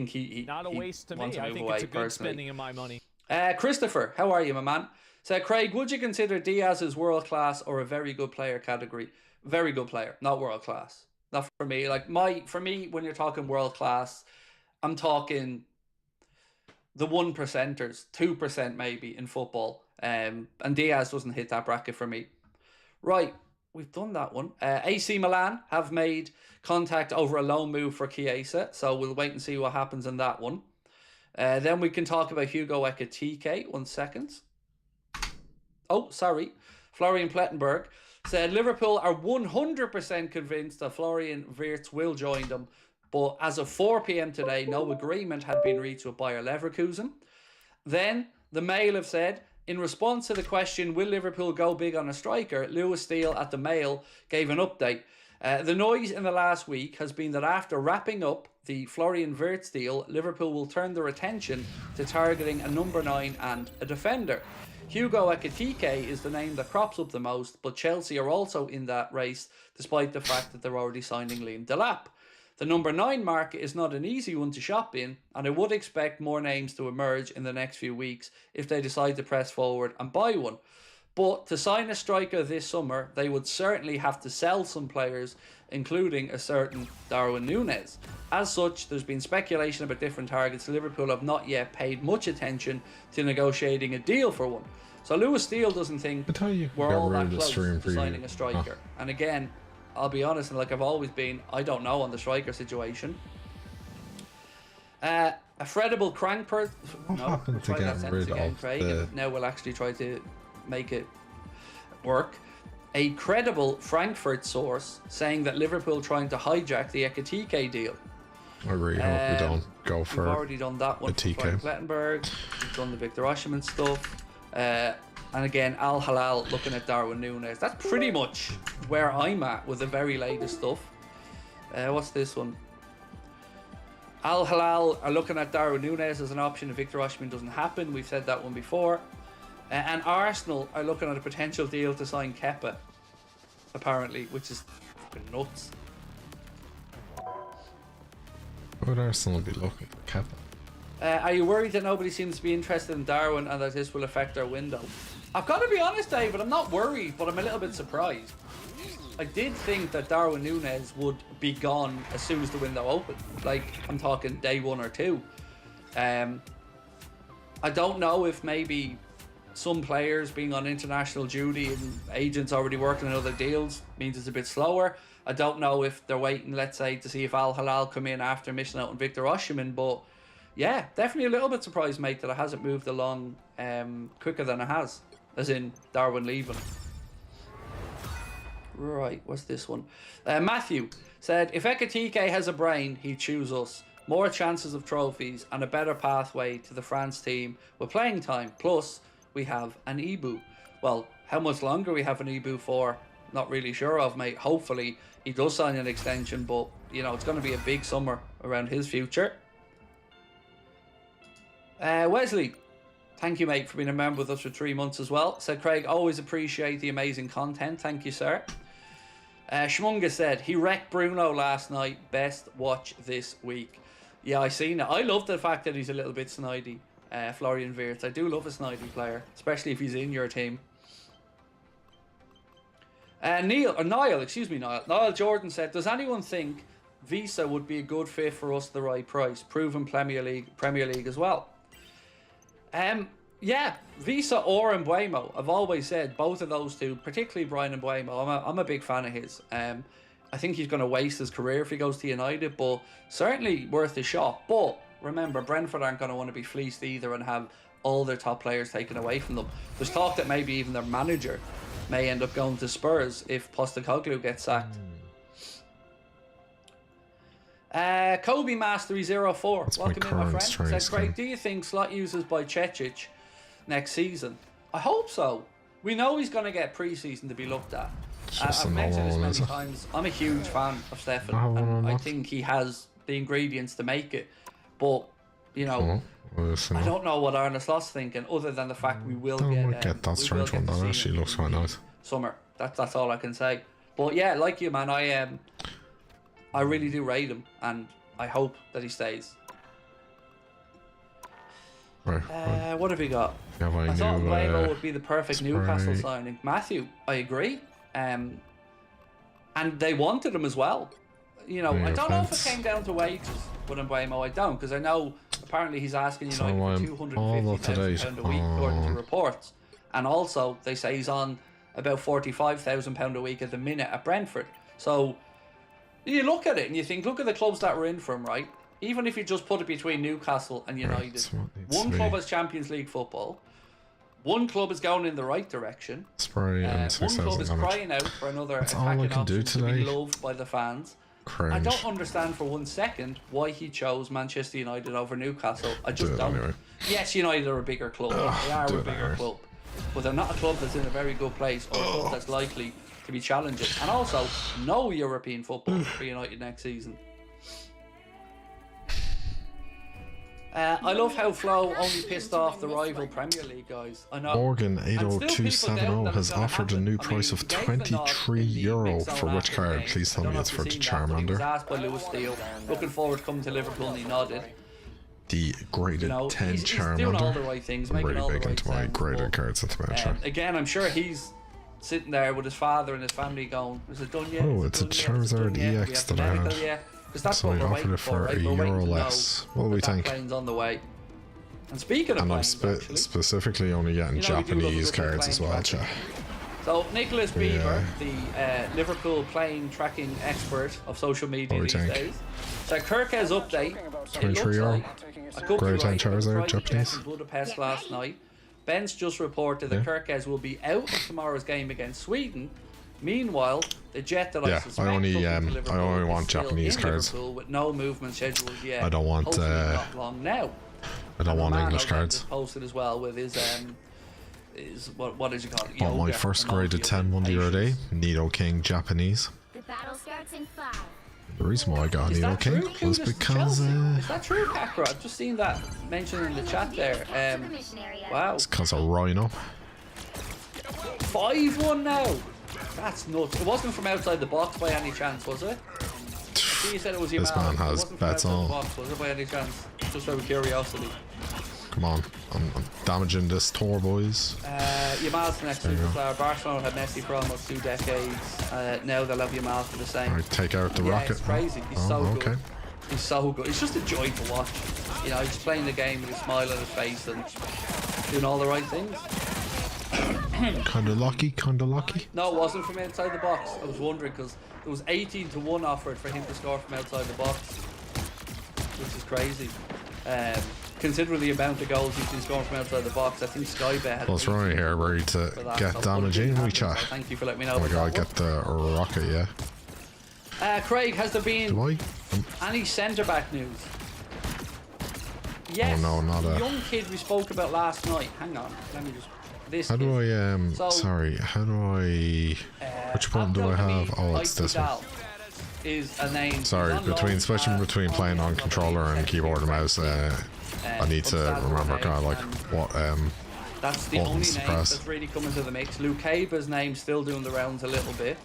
think he Not a waste to me. wants to I move think away, it's a good personally. spending of my money. Christopher, how are you, my man? So, Craig, would you consider Diaz as world class or a very good player category? Very good player, not world class. Not for me. For me, when you're talking world class, I'm talking the 1%ers, 2% maybe in football. And Diaz doesn't hit that bracket for me. Right, we've done that one. AC Milan have made contact over a loan move for Chiesa, so we'll wait and see what happens in that one. Then we can talk about Hugo Ekitike. 1 second. Oh, sorry. Florian Plettenberg said Liverpool are 100% convinced that Florian Wirtz will join them, but as of 4 p.m. today, no agreement had been reached with Bayer Leverkusen. Then the Mail have said, in response to the question, will Liverpool go big on a striker, Lewis Steele at the Mail gave an update. The noise in the last week has been that after wrapping up the Florian Wirtz deal, Liverpool will turn their attention to targeting a number 9 and a defender. Hugo Ekitike is the name that crops up the most, but Chelsea are also in that race, despite the fact that they're already signing Liam Delap. The number 9 market is not an easy one to shop in, and I would expect more names to emerge in the next few weeks if they decide to press forward and buy one. But to sign a striker this summer, they would certainly have to sell some players, including a certain Darwin Núñez. As such, there's been speculation about different targets. Liverpool have not yet paid much attention to negotiating a deal for one. So Lewis Steele doesn't think we're all that close to signing a striker. And again, I'll be honest, and like I've always been, I don't know on the striker situation. A Fredible Crankpert. No, we'll try that sentence again, Craig. And now we'll actually try to make it work. A credible Frankfurt source saying that Liverpool trying to hijack the Ekitike deal. I really hope we don't go for. We've already done that one. TK. Plettenberg. We've done the Victor Osimhen stuff. And again, Al Halal looking at Darwin Núñez. That's pretty much where I'm at with the very latest stuff. What's this one? Al Halal are looking at Darwin Núñez as an option if Victor Osimhen doesn't happen. We've said that one before. And Arsenal are looking at a potential deal to sign Kepa, apparently, which is fucking nuts. Would Arsenal be looking for Kepa? Are you worried that nobody seems to be interested in Darwin and that this will affect our window? I've got to be honest, David, I'm not worried, but I'm a little bit surprised. I did think that Darwin Núñez would be gone as soon as the window opened. Like, I'm talking day 1 or 2. I don't know if maybe some players being on international duty and agents already working on other deals means it's a bit slower. I don't know if they're waiting, let's say, to see if Al Hilal come in after missing out on Victor Osimhen, but yeah, definitely a little bit surprised, mate, that it hasn't moved along quicker than it has, as in Darwin leaving. Right, what's this one? Matthew said, if Ekitike has a brain, he'd choose us. More chances of trophies and a better pathway to the France team with playing time. Plus, we have an Ibu. Well, how much longer we have an Ibu for, not really sure of, mate. Hopefully, he does sign an extension, but, you know, it's going to be a big summer around his future. Wesley, thank you, mate, for being a member with us for 3 months as well. Said, Craig, always appreciate the amazing content. Thank you, sir. Schmunga said, he wrecked Bruno last night. Best watch this week. Yeah, I seen it. I love the fact that he's a little bit snidey. Florian Wirtz. I do love a snidey player, especially if he's in your team. Niall Jordan said, does anyone think Visa would be a good fit for us at the right price? Proven Premier League as well. Yeah, Visa or Mbeumo. I've always said both of those two, particularly Brian Mbeumo. I'm a big fan of his. I think he's going to waste his career if he goes to United, but certainly worth a shot. But remember, Brentford aren't going to want to be fleeced either and have all their top players taken away from them. There's talk that maybe even their manager may end up going to Spurs if Postecoglou gets sacked. Kobe Mastery 04, welcome in, my friend. Said, Craig, do you think slot uses by Cecic next season? I hope so. We know he's going to get pre-season to be looked at. I've mentioned this many times. I'm a huge fan of Stefan, and I think he has the ingredients to make it. But, you know, I don't know what Arne Slot's thinking, other than the fact we will get that strange one. That actually looks quite nice. Summer. That's all I can say. But yeah, like you, man, I really do rate him, and I hope that he stays. Right. What have we got? Yeah, well, I thought knew, Mbeumo would be the perfect Newcastle Spray. signing. Matthew, I agree. And they wanted him as well. You know, I don't know if it came down to wages with Mbeumo. I don't, because I know apparently he's asking United for £250,000 a week according to reports. And also, they say he's on about £45,000 a week at the minute at Brentford. So, you look at it and you think, look at the clubs that were in for him, right? Even if you just put it between Newcastle and United, one club has Champions League football, one club is going in the right direction, Spray and one club is crying out for another attacking option to be loved by the fans. Cringe. I don't understand for 1 second why he chose Manchester United over Newcastle. I just don't. Anyway. Yes, United are a bigger club. They are a bigger club. But they're not a club that's in a very good place or a club that's likely to be challenging. And also, no European football for United next season. I love how Flo only pissed off the rival Premier League guys. I know. Morgan 80270 has offered a new price of €23 for which card? Please tell me it's for the Charmander. He was asked by Lewis Steele. Looking forward to coming to Liverpool, and he nodded. The graded 10 he's Charmander. doing all the right things, I'm making really all the big right into my sounds, graded but, cards at the minute. again, I'm sure he's sitting there with his father and his family going, is it done yet? Oh, it's a Charizard EX that I had. That's So what I we're offered waiting it for right? a We're waiting euro to less. know What do we that think? plane's on the way. And speaking of And I'm planes, actually, specifically only getting You know, we do love a Japanese good cards as plane well, tracking. chat. So Nicholas Beaver, the Liverpool plane tracking expert of social media What these do we think? days. So Kirk's update. It looks €23. like I could be Grey Time right. It was Charizard, Friday Japanese. jet in Budapest last night. Ben's just reported that Kirkes will be out of tomorrow's game against Sweden. Meanwhile, the jet that I suspect I only took him to Liverpool is want still Japanese in cards. Liverpool with no movement scheduled yet. I don't want, Hopefully not long now. I don't want Romano English then cards. just posted as well with his what did you call it? Bought my Yoga first emoji graded of 10 1 euro day. patience. Nido King Japanese. The battle starts in 5. The reason why I got Is Nido that King true? was Kudos to because Chelsea. Is that true, Kakra? I've just seen that mentioned in the chat there. Wow. it's because of Rhino. 5-1 now. That's nuts. It wasn't from outside the box by any chance, was it? I see you said it was your This man has It wasn't from bets outside on. the box, was it by any chance? Just out of curiosity. Come on, I'm damaging this tour, boys. Yamal's the next superstar. Barcelona had Messi for almost 2 decades. Now they'll have Yamal for the same. Alright, take out the Yeah, rocket. it's crazy. He's Oh, so okay. good. He's so good. He's just a joy to watch. You know, he's playing the game with a smile on his face and doing all the right things. Kinda lucky, kinda lucky. No, it wasn't from outside the box. I was wondering because it was 18-1 offered for him to score from outside the box, which is crazy. Considering the amount of goals he's been scoring from outside the box, I think Sky Bet had What's wrong here? Ready to get damage in, we chat. Thank you for letting me know. Oh my about god, that get the rocket, yeah. one. Craig, has there been Do I? any centre back news? Yes. Oh, no, not a- young kid we spoke about last night. Hang on, let me just. This How do kid. I, So, sorry, how do I, which one do I have? Oh, it's this one. Is a name. Sorry, He's switching on between loan, playing on on controller and keyboard and mouse, I need to remember kind of like what, That's the buttons only to name press. that's really coming to the mix. Luke Caba's name's still doing the rounds a little bit.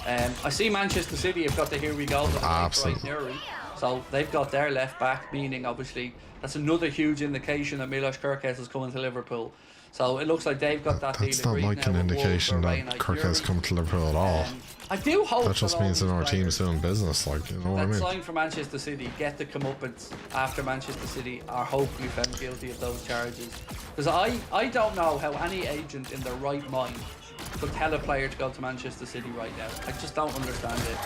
I see Manchester City have got the Here We Go. Absolutely. So they've got their left back, meaning obviously that's another huge indication that Milos Kerkez is coming to Liverpool. So it looks like they've got that That's deal not agreed like now an with Wolves indication for that Ryan Kirk has Fury. come to Liverpool at all. I do hope That just all means that these our players team's doing business, like, you know what I that mean? signed for Manchester City get the comeuppance after Manchester City are hopefully found guilty of those charges. Because I don't know how any agent in their right mind could tell a player to go to Manchester City right now. I just don't understand it.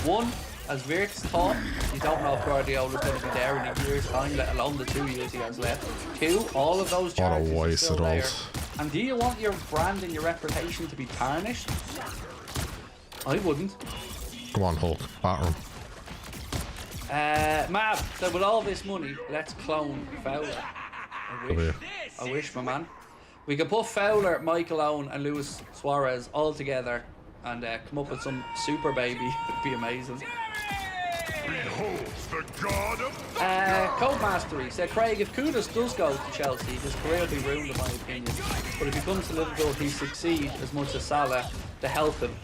One, as Wirtz thought, you don't know if Guardiola's going to be there in a year's time, let alone the 2 years he has left. Two, all of those What a charges are waste still it there. was. And do you want your brand and your reputation to be tarnished? I wouldn't. Come on, Hulk, batter him. Mab said, with all this money, let's clone Fowler. I wish, my man. We could put Fowler, Michael Owen, and Luis Suarez all together and come up with some super baby. It'd be amazing. Code Mastery said, Craig, if Kudus does go to Chelsea, his career will be ruined in my opinion. But if he comes to Liverpool, he succeed as much as Salah to help him.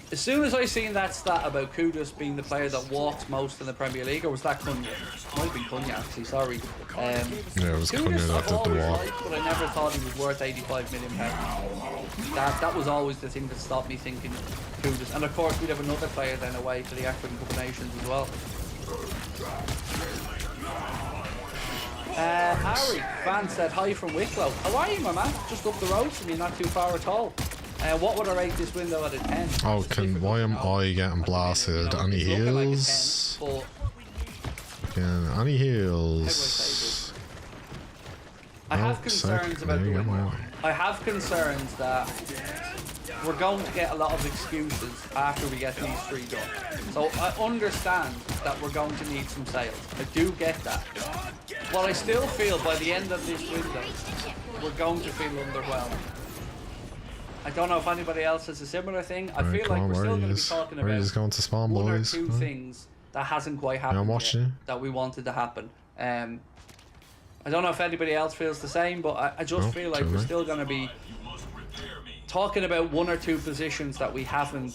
As soon as I seen that stat about Kudus being the player that walks most in the Premier League, or was that Cunha? It might have been Cunha actually, sorry. Yeah, it was Cunha that did the walk. But I never thought he was worth £85 million. That was always the thing that stopped me thinking Kudus. And of course we'd have another player then away for the African Cup of Nations as well. Harry, fan said hi from Wicklow. How are you, my man? Just up the road from you, not too far at all. What would I rate this window out of 10? Oh, why am I getting blasted? Any heals? Yeah, any heals? I have concerns about the window. I have concerns that we're going to get a lot of excuses after we get these 3 done. So I understand that we're going to need some sales. I do get that. But I still feel by the end of this window, we're going to feel underwhelmed. I don't know if anybody else has a similar thing. I feel like we're still going to be talking about going to spawn, one boys. or two things that hasn't quite happened yet, that we wanted to happen. I don't know if anybody else feels the same, but I just feel like we're still going to be talking about 1 or 2 positions that we haven't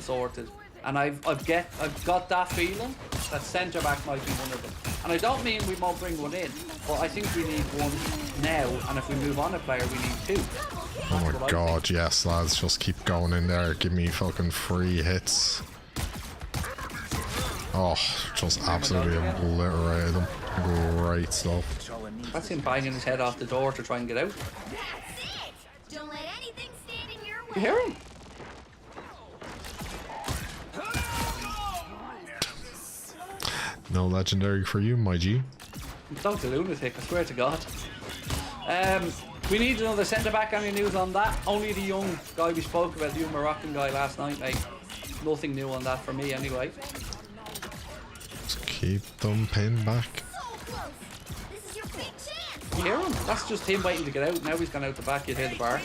sorted. And I've got that feeling that centre back might be one of them. And I don't mean we won't bring one in, but I think we need one now, and if we move on a player, we need 2. Oh my god, yes, lads, just keep going in there. Give me fucking free hits. Oh, just absolutely obliterated them. Great stuff. That's him banging his head off the door to try and get out. Don't let anything stand in your way. You hear him? No legendary for you, my G. Don't the lunatic, I swear to God. We need another centre back. Any news on that? Only the young guy we spoke about, the young Moroccan guy last night, mate. Nothing new on that for me, anyway. Just keep them pinned back. This is your big chance. You hear him? That's just him waiting to get out. Now he's gone out the back. You'd hear the bar.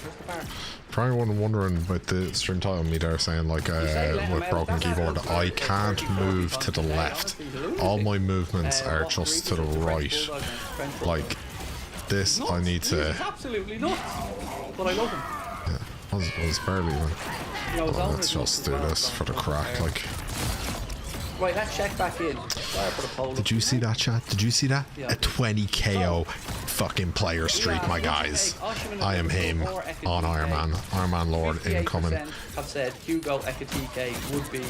Where's the bar? For anyone wondering about the stream title, me there saying like with broken keyboard, I can't move to the left. All my movements are just to the right. Like this, I need to. He's absolutely nuts, but I love him. Yeah, I was barely even. Oh, let's just do this for the crack, like. Right, let's check back in. Did you see that, chat? Did you see that? A 20 KO fucking player streak, my guys. I am him on Iron Man. Iron Man Lord incoming. Have said Hugo Ekitike would be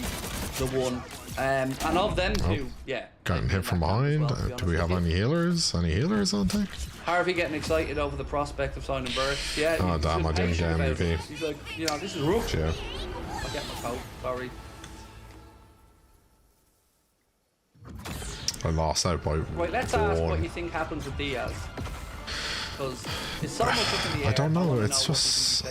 the one. And of them two, yeah. Getting hit from behind. Do we have any healers? Any healers on deck? Harvey getting excited over the prospect of signing Burke. Yeah. Oh damn, I didn't get MVP. He's like, you know, this is rough. Yeah. I'll get my coat, sorry. I lost out by Right, let's ask what you think happens with Diaz. Because it's so much up in the air. I don't know, it's just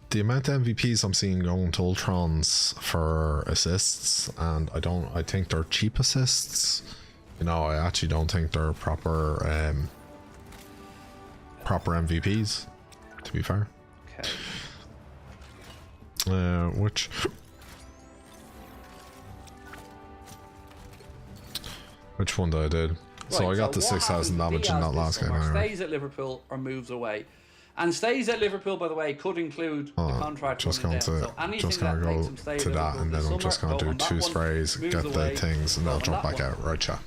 the amount of MVPs I'm seeing going to Ultrons for assists, and I think they're cheap assists. You know, I actually don't think they're proper MVPs, to be fair. Okay. Which one did I did? Right, so I got the 6,000 damage in that last game. Anyway. Stays at Liverpool or moves away, and stays at Liverpool, by the way, could include the contract. Just going to go to that, and then I'm just going to do 2 sprays, get the things, and I'll jump back out. Right, chat.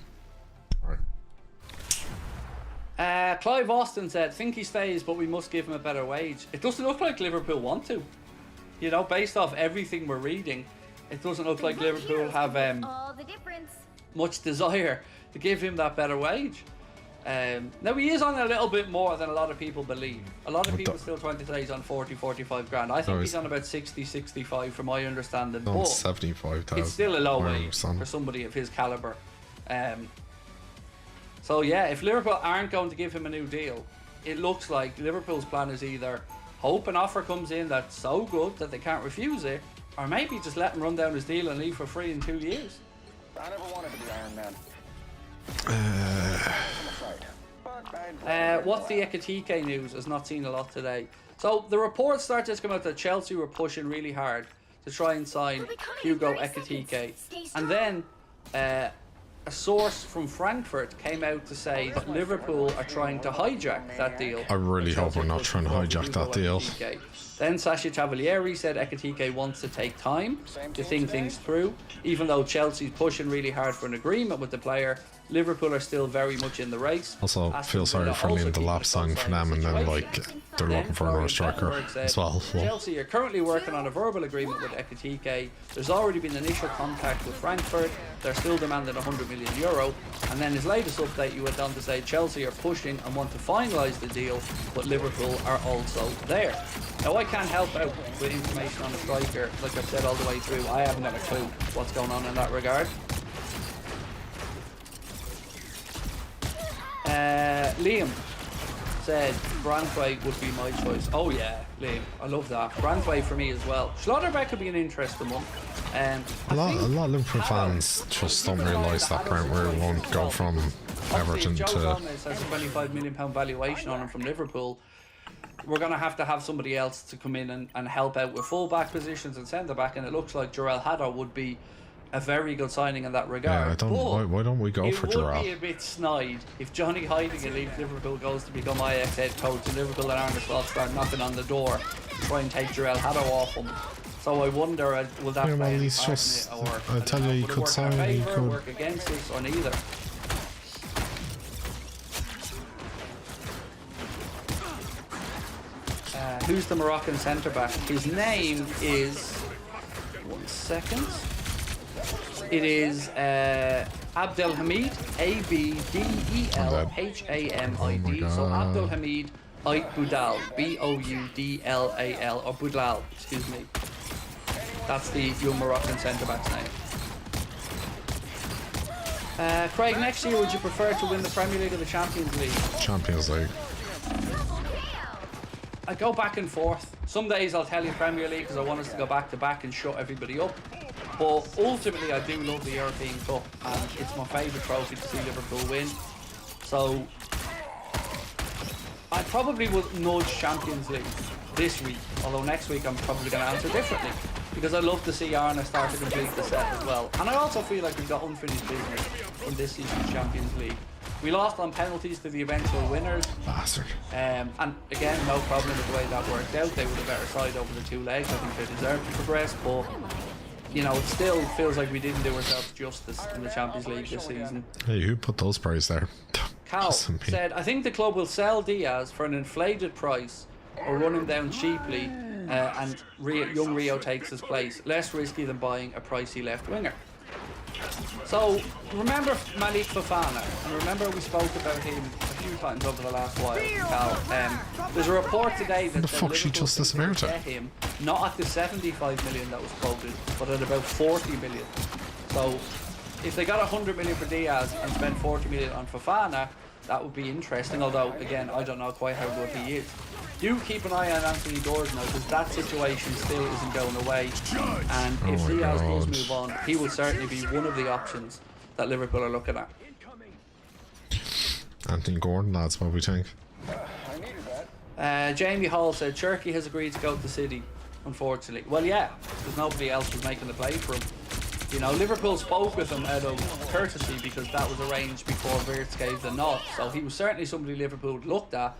Clive Austin said, think he stays, but we must give him a better wage. It doesn't look like Liverpool want to. You know, based off everything we're reading, it doesn't look like Liverpool have much desire to give him that better wage. Now he is on a little bit more than a lot of people believe. A lot of people still trying to say he's on 40-45 grand. I think he's on about 60-65 from my understanding. No, 75,000. It's still a low wage for somebody of his caliber. So yeah, if Liverpool aren't going to give him a new deal, it looks like Liverpool's plan is either hope an offer comes in that's so good that they can't refuse it, or maybe just let him run down his deal and leave for free in 2 years. I never wanted to be Iron Man. What's the Ekitike news? Has not seen a lot today. So the reports started to come out that Chelsea were pushing really hard to try and sign Hugo Ekitike, and then a source from Frankfurt came out to say that Liverpool are trying to hijack that deal. I really hope we're not trying to hijack that deal. Then Sasha Cavalieri said Ekitike wants to take time to think things through. Even though Chelsea's pushing really hard for an agreement with the player, Liverpool are still very much in the race. Also, feel sorry for leaving the lap song for them, and then like they're looking for another striker as well. Chelsea are currently working on a verbal agreement with Ekitike. There's already been initial contact with Frankfurt. They're still demanding €100 million. And then his latest update, you went on to say Chelsea are pushing and want to finalise the deal, but Liverpool are also there. Now, I can't help out with information on a striker. Like I've said all the way through, I haven't got a clue what's going on in that regard. Liam said Branthwaite would be my choice. Oh yeah, Liam, I love that. Branthwaite for me as well. Schlotterbeck could be an interesting one. A lot of Liverpool fans just don't realise that Brentford won't go from Everton Joe to... Gomez has a £25 million valuation on him from Liverpool. We're going to have somebody else to come in and help out with full-back positions and centre-back, and it looks like Jarrell Hatter would be a very good signing in that regard. Yeah, why don't we go for Jarrell? It would be a bit snide if Johnny Heidegger leaves Liverpool, goes to become Ajax head coach, and Liverpool and Arne Slot start knocking on the door to try and take Jarrell Hatter off him. So I wonder, will that play any part in it, or I tell you, he could sign, he could work against us, or neither. Who's the Moroccan centre-back? His name is... 1 second. It is Abdelhamid, Abdelhamid. So Abdelhamid Boudal, Boudlal, or Boudlal, excuse me. That's the young Moroccan centre-back's name. Craig, next year would you prefer to win the Premier League or the Champions League? Champions League. I go back and forth. Some days I'll tell you Premier League because I want us to go back to back and shut everybody up. But ultimately I do love the European Cup, and it's my favourite trophy to see Liverpool win. So I probably would nudge Champions League this week, although next week I'm probably going to answer differently, because I love to see Arne start to complete the set as well. And I also feel like we've got unfinished business in this season's Champions League. We lost on penalties to the eventual winners. Bastard. And again, no problem with the way that worked out. They were the better side over the 2 legs. I think they deserved to progress, but you know, it still feels like we didn't do ourselves justice in the Champions League this season. Hey, who put those praise there? Cal said, I think the club will sell Diaz for an inflated price or run him down cheaply, and young Rio takes his place. Less risky than buying a pricey left winger. So remember Malik Fofana, and remember we spoke about him a few times over the last while, Cal. There's a report today that she just disappeared get him not at the 75 million that was quoted, but at about 40 million. So if they got 100 million for Diaz and spent 40 million on Fofana, that would be interesting, although again I don't know quite how good he is. Do keep an eye on Anthony Gordon now, because that situation still isn't going away, and if Diaz does move on, he will certainly be one of the options that Liverpool are looking at. Anthony Gordon, that's what we think. I needed that. Jamie Hall said Cherky has agreed to go to City, unfortunately. Well, yeah, because nobody else was making the play for him. You know, Liverpool spoke with him out of courtesy because that was arranged before Wirtz gave the nod. So he was certainly somebody Liverpool looked at.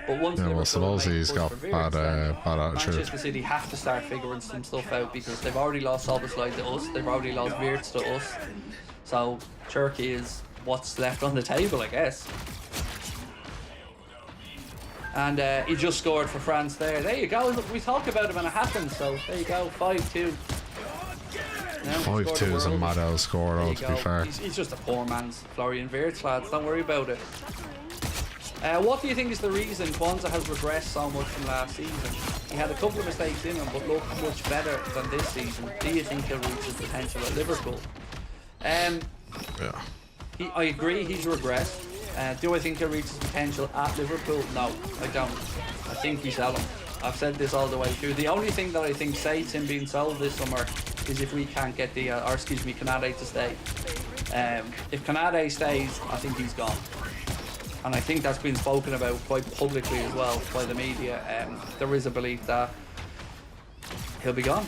But once Liverpool suppose he's got bad attitude. Manchester City have to start figuring some stuff out, because they've already lost Szoboszlai to us. They've already lost Wirtz to us. So Turkey is what's left on the table, I guess. And he just scored for France there. There you go. Look, we talk about him and it happened. So there you go, 5-2. 5-2 is a mad out score, though, to be fair. He's just a poor man's Florian Wirtz, lads. Don't worry about it. What do you think is the reason Kwanzaa has regressed so much from last season? He had a couple of mistakes in him, but looked much better than this season. Do you think he'll reach his potential at Liverpool? Yeah. I agree, he's regressed. Do I think he'll reach his potential at Liverpool? No, I don't. I think we sell him. I've said this all the way through. The only thing that I think saves him being sold this summer is if we can't get Konate to stay. If Konate stays, I think he's gone. And I think that's been spoken about quite publicly as well by the media. There is a belief that he'll be gone.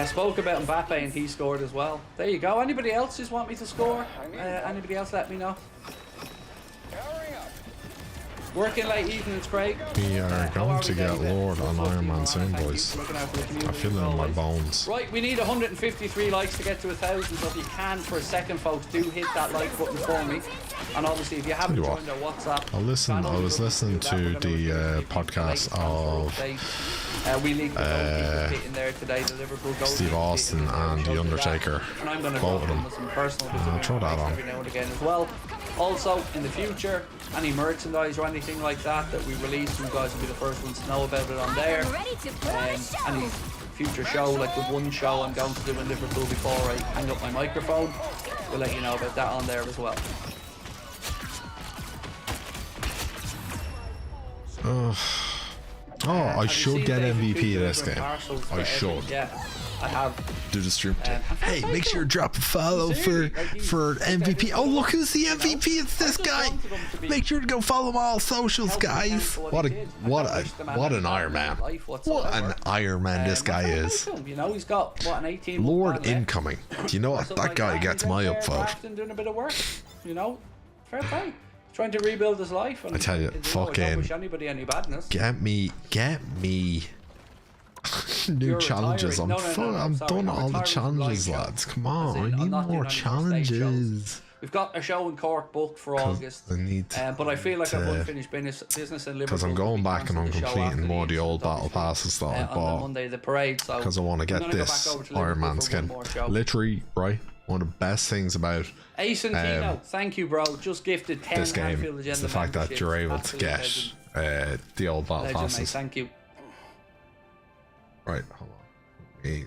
Spoke about Mbappe and he scored as well. There you go. Anybody else just want me to score? Anybody else let me know. Working late evenings, Craig. We are going to get Lord on Iron Man soon, boys. I feel it in my bones. Right, we need 153 likes to get to 1,000, so if you can, for a second, folks, do hit that like button for me. And obviously, if you haven't joined our WhatsApp... I was listening to the podcast of Steve Austin and The Undertaker. Both of them. I'll throw that on. Every now and again as well. Also, in the future, any merchandise or anything like that we release, you guys will be the first ones to know about it on there. Any future show, like the one show I'm going to do in Liverpool before I hang up my microphone, we'll let you know about that on there as well. I should get MVP of this game. I should. Yeah, I have. Do the stream. Hey, make sure you drop a follow for MVP. Oh, look who's the MVP! It's this guy. Make sure to go follow him on all socials, guys. What an Iron Man! What an Iron Man this guy is. You know, he's got what, an 18. Lord incoming. Do you know what? That guy gets my upvote. Doing a bit of work. You know, fair play. Trying to rebuild his life. And, I tell you, fucking. I don't wish anybody any badness. Get me. New challenges. I'm done all the challenges, lads. Come on, I need more challenges. We've got a show in Cork booked for August. I need but I feel like I've unfinished business in Liverpool. Because I'm going back and I'm completing more of the old battle passes that I bought. On Monday, the parade. So because I want to get this Iron Man skin. Literally, right? One of the best things about Ace and Tino, thank you, bro. Just gifted 10 this game is the fact that you're able to get the old battle passes. Mate, thank you. Right, hold on. Let me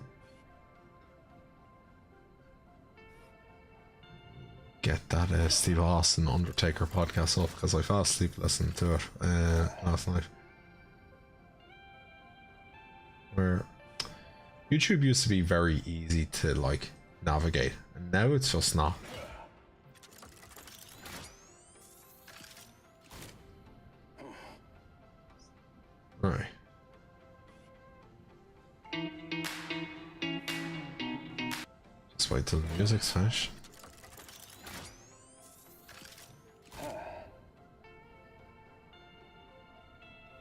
get that Steve Austin Undertaker podcast up because I fell asleep listening to it last night. Where YouTube used to be very easy to like navigate, and now it's just not. Right. Just wait till the music's finished.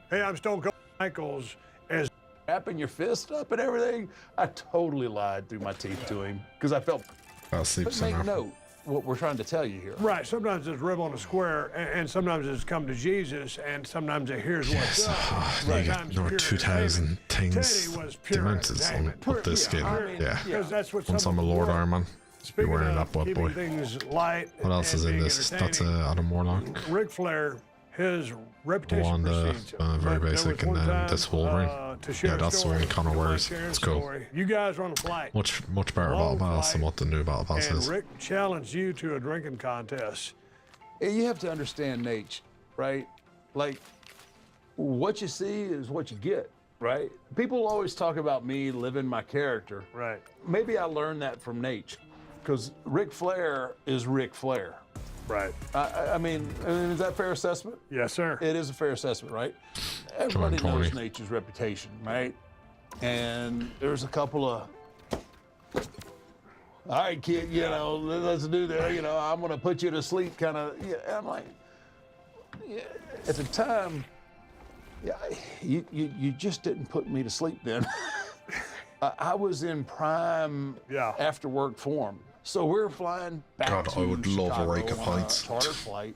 Hey, I'm Stone Cold Michaels. As wrapping your fist up and everything, I totally lied through my teeth to him because I felt. I'll sleep But make note what we're trying to tell you here. right, sometimes it's rib on a square, and sometimes it's come to Jesus, and sometimes it here's what's up. You get your 2,000 things, dimensions on this game. Yeah. That's what Once I'm a Lord Iron Man, be wearing that butt boy. Things light. What else is in this? That's Adam Warlock. Ric Flair, his reputation Wanda, precedes him. very But there basic, was and one then time, this Wolverine. to share Yeah, a that's the story, one Connor wears. sharing a It's cool. story. You guys were on a flight. Much better Long battle pass than flight, what the new battle pass And is. Rick challenged you to a drinking contest. And you have to understand, Nate, right? Like, what you see is what you get, right? People always talk about me living my character. Right. Maybe I learned that from Nate, because Ric Flair is Ric Flair. Right. I mean, is that a fair assessment? Yes, sir. It is a fair assessment, right? Everybody John knows Tony. Nature's reputation, right? And there's a couple of, all right, kid, you know, let's do that. You know, I'm gonna put you to sleep, kind of. Yeah, I'm like, yeah. At the time, yeah, you just didn't put me to sleep then. I was in prime after work form. So we're flying back God, to I would love a Chicago rake of on pints. charter flight.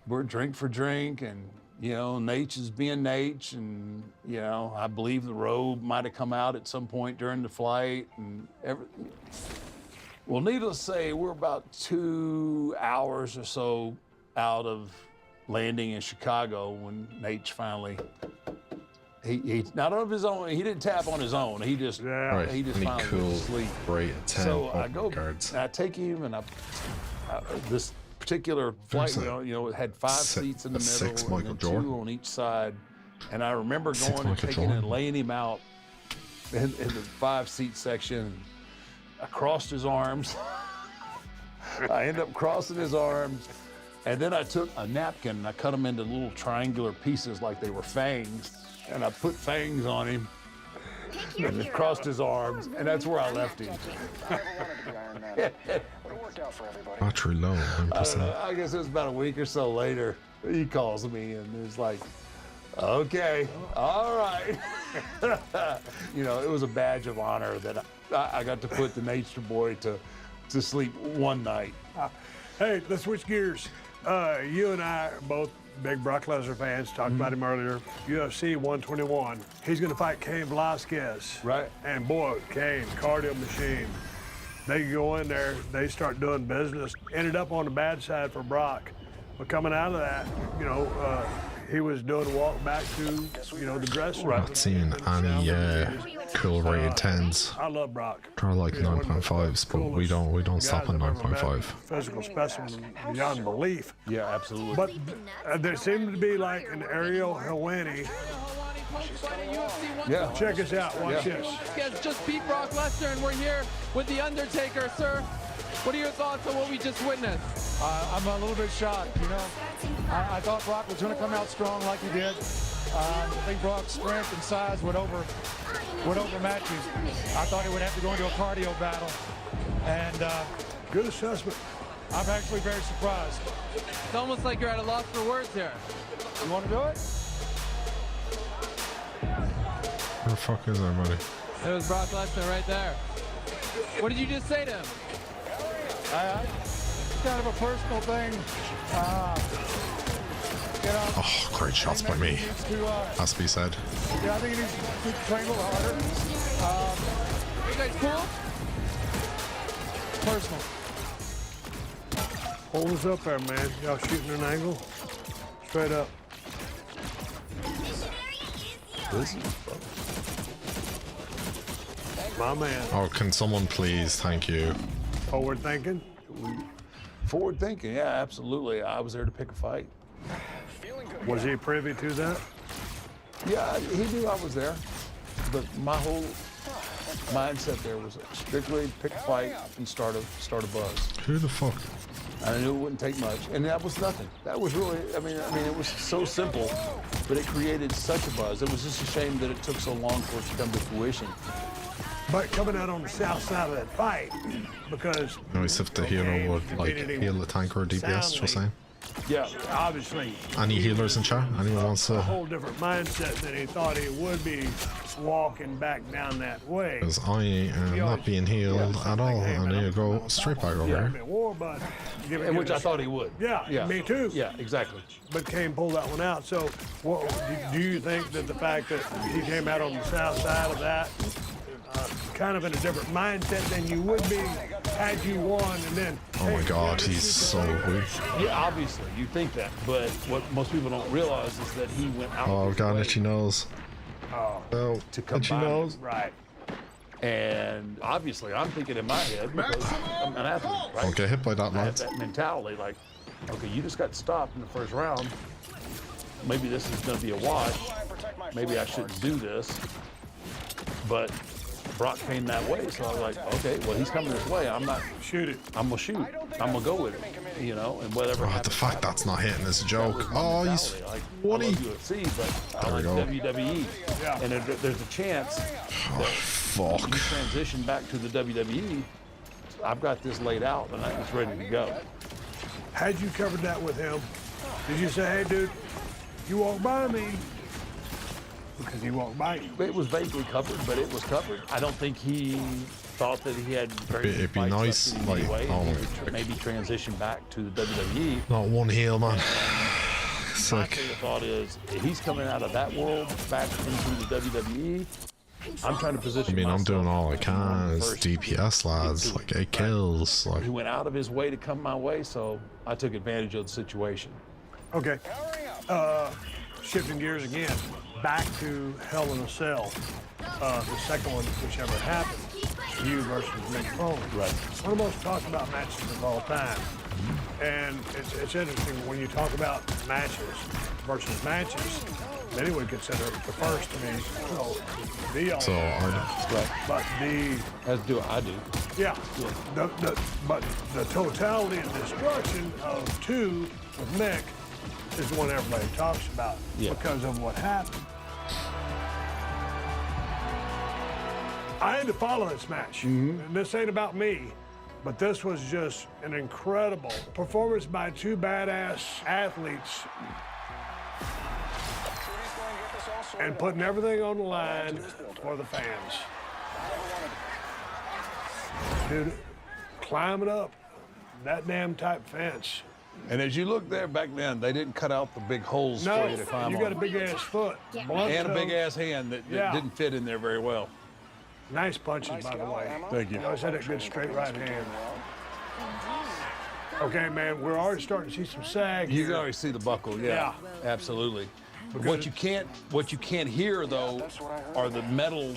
We're drink for drink, and you know, Nate is being Nate, and you know, I believe the robe might have come out at some point during the flight, and everything. Well, needless to say, we're about 2 hours or so out of landing in Chicago when Nate finally. He not of his own. He didn't tap on his own. He just Right. he just Any finally cool, went to sleep. great at 10 So I go, cards. and I take him, and I this particular flight, There's you know, it had 5 seats in the middle, six and Michael then Jordan. 2 on each side. And I remember Six going and Michael taking Jordan. and laying him out in the 5-seat section. I crossed his arms. I ended up crossing his arms, and then I took a napkin and I cut them into little triangular pieces like they were fangs, and I put fangs on him. Pick your and hero. crossed his arms, and that's where I left him. Battery low, 9%. I guess it was about a week or so later. He calls me and is like, "Okay, all right." You know, it was a badge of honor that I got to put the Nature Boy to sleep one night. Hey, let's switch gears. You and I are both big Brock Lesnar fans. Talked about him earlier. UFC 121. He's going to fight Cain Velasquez. Right. And boy, Cain, cardio machine. They go in there, they start doing business. Ended up on the bad side for Brock. But coming out of that, you know, he was doing a walk back to, you know, the dressing room. Not seeing any cool rated 10s. I love Brock. They're like 9.5s, but we don't stop at 9.5. Physical specimen beyond belief. Yeah, absolutely. But there seemed to be like an Ariel Helwani. Yeah. Check us out. Watch this. Guys just beat Brock Lesnar, and we're here with The Undertaker, sir. What are your thoughts on what we just witnessed? I'm a little bit shocked, you know. I thought Brock was going to come out strong like he did. I think Brock's strength and size would overmatch him. I thought he would have to go into a cardio battle, and Good assessment. I'm actually very surprised. It's almost like you're at a loss for words here. You want to do it? Where the fuck is everybody? It was Brock Lesnar right there. What did you just say to him? It's kind of a personal thing. You know, Oh, great shots by me. he needs to, Has to be said. yeah, I think he needs to train a little harder. You guys cool? Personal. Hold us up there, man. Y'all shooting an angle? Straight up. My man. Oh, can someone please? Thank you. Forward thinking. Forward thinking, yeah, absolutely. I was there to pick a fight. Was he privy to that? Yeah, he knew I was there, but my whole mindset there was strictly pick a fight and start a buzz. Who the fuck? I knew it wouldn't take much, and that was nothing. That was really, I mean, it was so simple, but it created such a buzz. It was just a shame that it took so long for it to come to fruition. But coming out on the south side of that fight, because Nice if the hero would like heal the tank or DPS, just saying. Yeah, obviously Any healers in chat? Anyone wants a to? whole different mindset than he thought he would be walking back down that way. Because I am not being healed at all. I need to go straight back over here. War, but and which I thought he would. Yeah, me too. Yeah, exactly. But Cain pulled that one out. So, what, do you think that the fact that he came out on the south side of that, kind of in a different mindset than you would be had you won, and then? Oh my God, he's so weak. Yeah, obviously, you think that, but what most people don't realize is that he went out. Oh his God, way itchy nose. Oh, to itchy combine nose. Right. And obviously, I'm thinking in my head because I'm an athlete, right? Don't get hit by that, I have lads. that mentality, like, okay, you just got stopped in the first round. Maybe this is going to be a wash. Maybe I shouldn't do this. But Brock came that way, so I was like, okay, well, he's coming this way. I'm not. Shoot it. I'm gonna shoot. I'm gonna go with it, you know, and whatever. Oh, the happens, fact happens. that's not hitting is a That joke. was my Oh, he's mentality. Like, I 20. love UFC, but I There like we go. WWE. Yeah. And there's a chance Oh, you fuck. transition back to the WWE. I've got this laid out, and it's ready to go. Had you covered that with him, did you say, hey, dude, you walk by me? Because he walked by you. It was vaguely covered, but it was covered. I don't think he thought that he had very It'd be fights left nice, in him like, anyway, oh, and he would maybe transition back to the WWE. Not one heal, man. It's My like, thought is, if he's coming out of that world back into the WWE, I'm trying to I position mean, I'm myself doing all I to be can. one of the It's first DPS, lads. to Like do it. 8 kills. Like, He went out of his way to come my way, so I took advantage of the situation. Okay. Shifting gears again, back to Hell in a Cell. The second one, whichever happened, you versus Mick Foley. Right. One of the most talked about matches of all time. And it's interesting when you talk about matches versus matches, many would consider the first to be, you know, the so Right. but the As do I do. yeah, but the totality and destruction of two with Mick is the one everybody talks about Yeah. because of what happened. I had to follow this match. And this ain't about me, but this was just an incredible performance by two badass athletes and putting everything on the line for the fans. Dude, climbing up that damn tight fence. And as you look there back then, they didn't cut out the big holes for you to climb you on. got a big ass foot. And a big ass hand that didn't fit in there very well. Nice punches, by the way. Thank you. You always had that good straight right hand. Okay, man, we're already starting to see some sag. You here. can already see the buckle, yeah. Absolutely. What you can't hear though are the metal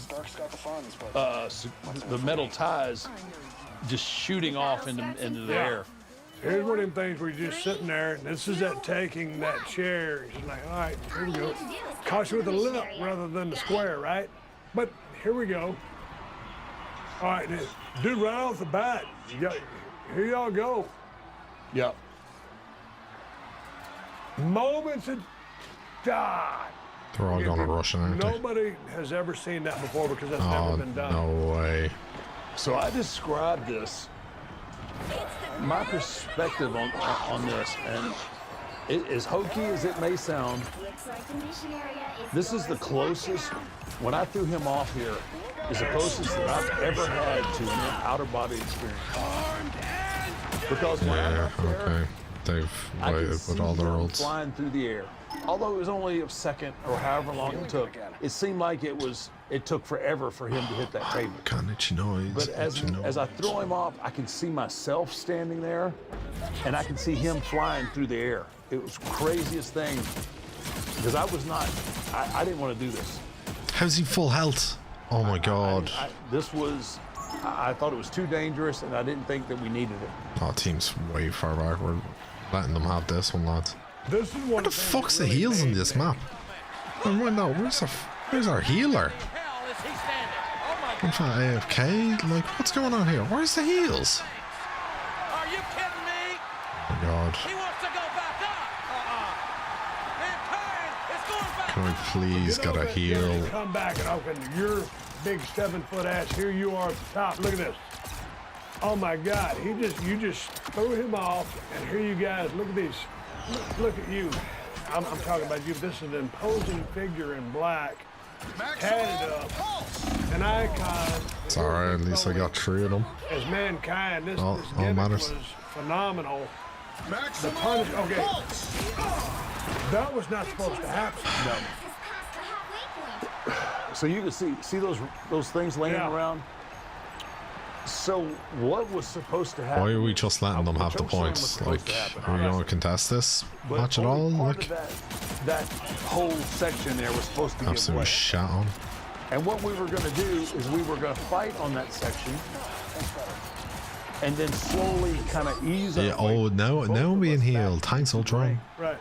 ties just shooting off into the air. Here's one of them things where you're just sitting there, and this is that taking that chair. It's like, all right, here we go. Caught you with the lip rather than the square, right? But here we go. All right, dude, right off the bat, here y'all go. Yep. Moments of God. They're all going to Russian, aren't they? Nobody has ever seen that before because that's never been done. No way. So I described this, my perspective on this, and as hokey as it may sound, this is the closest, when I threw him off here, is the closest that I've ever had to an outer body experience. Because when I'm up there, They've I waited could see with all the him rolls. flying through the air. Although it was only a second or however long it took, it seemed like it took forever for him to hit that table. But as I throw him off, I can see myself standing there, and I can see him flying through the air. It was the craziest thing, because I didn't want to do this. How's he full health? Oh my God. I thought it was too dangerous, and I didn't think that we needed it. Our team's way far back. We're letting them have this one, lads. This is What the fuck's the heals in this map? And right now, where's our healer? What's that, AFK? Like, what's going on here? Where's the heals? Are you kidding me? Oh my God. He wants to go back up. Mankind is going back. Can we please get a heal? Come back and open your big 7-foot ass. Here you are at the top. Look at this. Oh my God. You just threw him off, and here you guys. Look at these. Look at you. I'm talking about you. This is an imposing figure in black, tatted up, an icon. It's alright, at least I got 3 of them. As mankind, this All gimmick matters. was phenomenal. The punish. Okay, that was not supposed to happen. No. So you can see those things laying around. So what was supposed to happen? Why are we just letting them have the points? Like, are we going to contest this match at all? Like, that whole section there was supposed to give absolute way. shit on. And what we were going to do is we were going to fight on that section, and then slowly kind of ease our way. Oh, now I'm being healed. Thanks, Ultron. Right.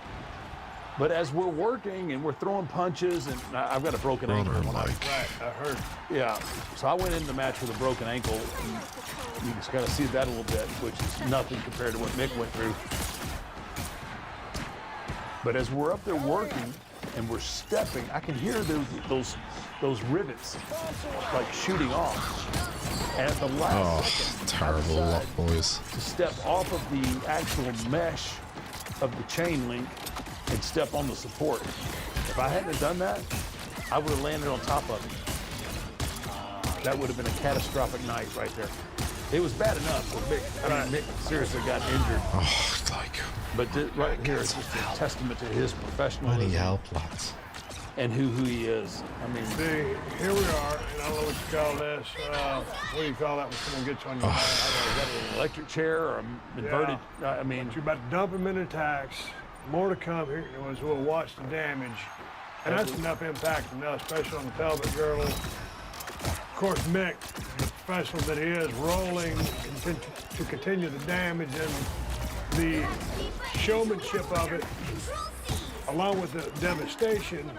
But as we're working and we're throwing punches, and I've got a broken ankle. Like, I heard. Yeah. So I went into the match with a broken ankle, and you just got to see that a little bit, which is nothing compared to what Mick went through. But as we're up there working and we're stepping, I can hear those rivets like shooting off. And at the last second, terrible luck, boys. to step off of the actual mesh of the chain link and step on the support. If I hadn't have done that, I would have landed on top of it. That would have been a catastrophic night right there. It was bad enough. Mick seriously got injured. Oh, like, But right here is just a testament to his professionalism. any help, lads? And who he is. I mean, See, here we are, and I don't know what you call this. What do you call that when someone gets on your back? is that an electric chair or an inverted? I mean, You're about to dump him in attacks. More to come here as we'll watch the damage. And that's enough impact enough, especially on the pelvic girdle. Of course, Mick, the professional that he is, rolling to continue the damage and the showmanship of it, along with the devastation.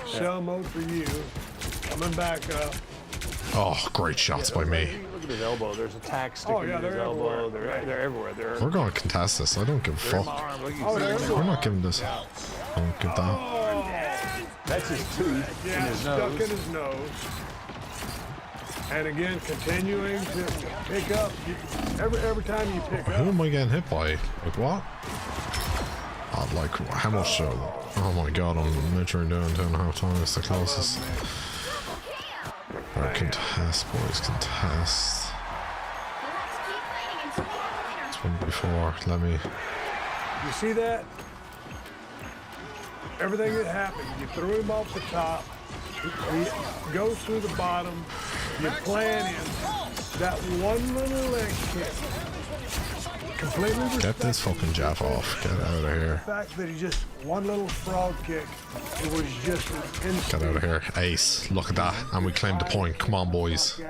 Cell mode for you, coming back up. Oh, great shots by me. look at his elbow. There's a tack sticking in his elbow. They're everywhere. We're going to contest this. I don't give a fuck. We're not giving this. I don't give that. That's his tooth in his stuck nose. in his nose. And again, continuing to pick up. Every time you pick Who up. am I getting hit by? Like what? Oh, like how much? Oh my god, I'm measuring down 2.5 times the closest. Alright, contest, boys, contest. Let's keep fighting until we get a winner. It's one before. Let me. You see that? Everything that happened, you threw him off the top, he goes through the bottom, you plant him, that one little leg kick. Completely Get this fucking Jeff off. Get out of the here. fact that he just one little frog kick, it was just an instant. Get out of here. Ace. Look at that. And we claimed the point. Come on, boys.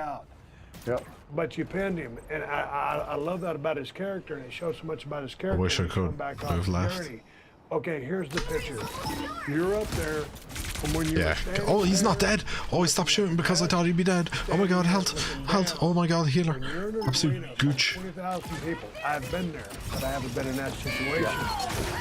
Yep. But you pinned him, and I love that about his character, and it shows so much about his character. wish I He's could going back on move his left. journey. Okay, here's the picture. You're up there from when you Yeah. were standing Oh, he's not there. dead. Oh, he stopped shooting because I thought he'd be dead. Oh my god, health. Health. Oh my god, healer. When you're in an Absolute arena of gooch. 20,000 people. I've been there, but I haven't been in that situation.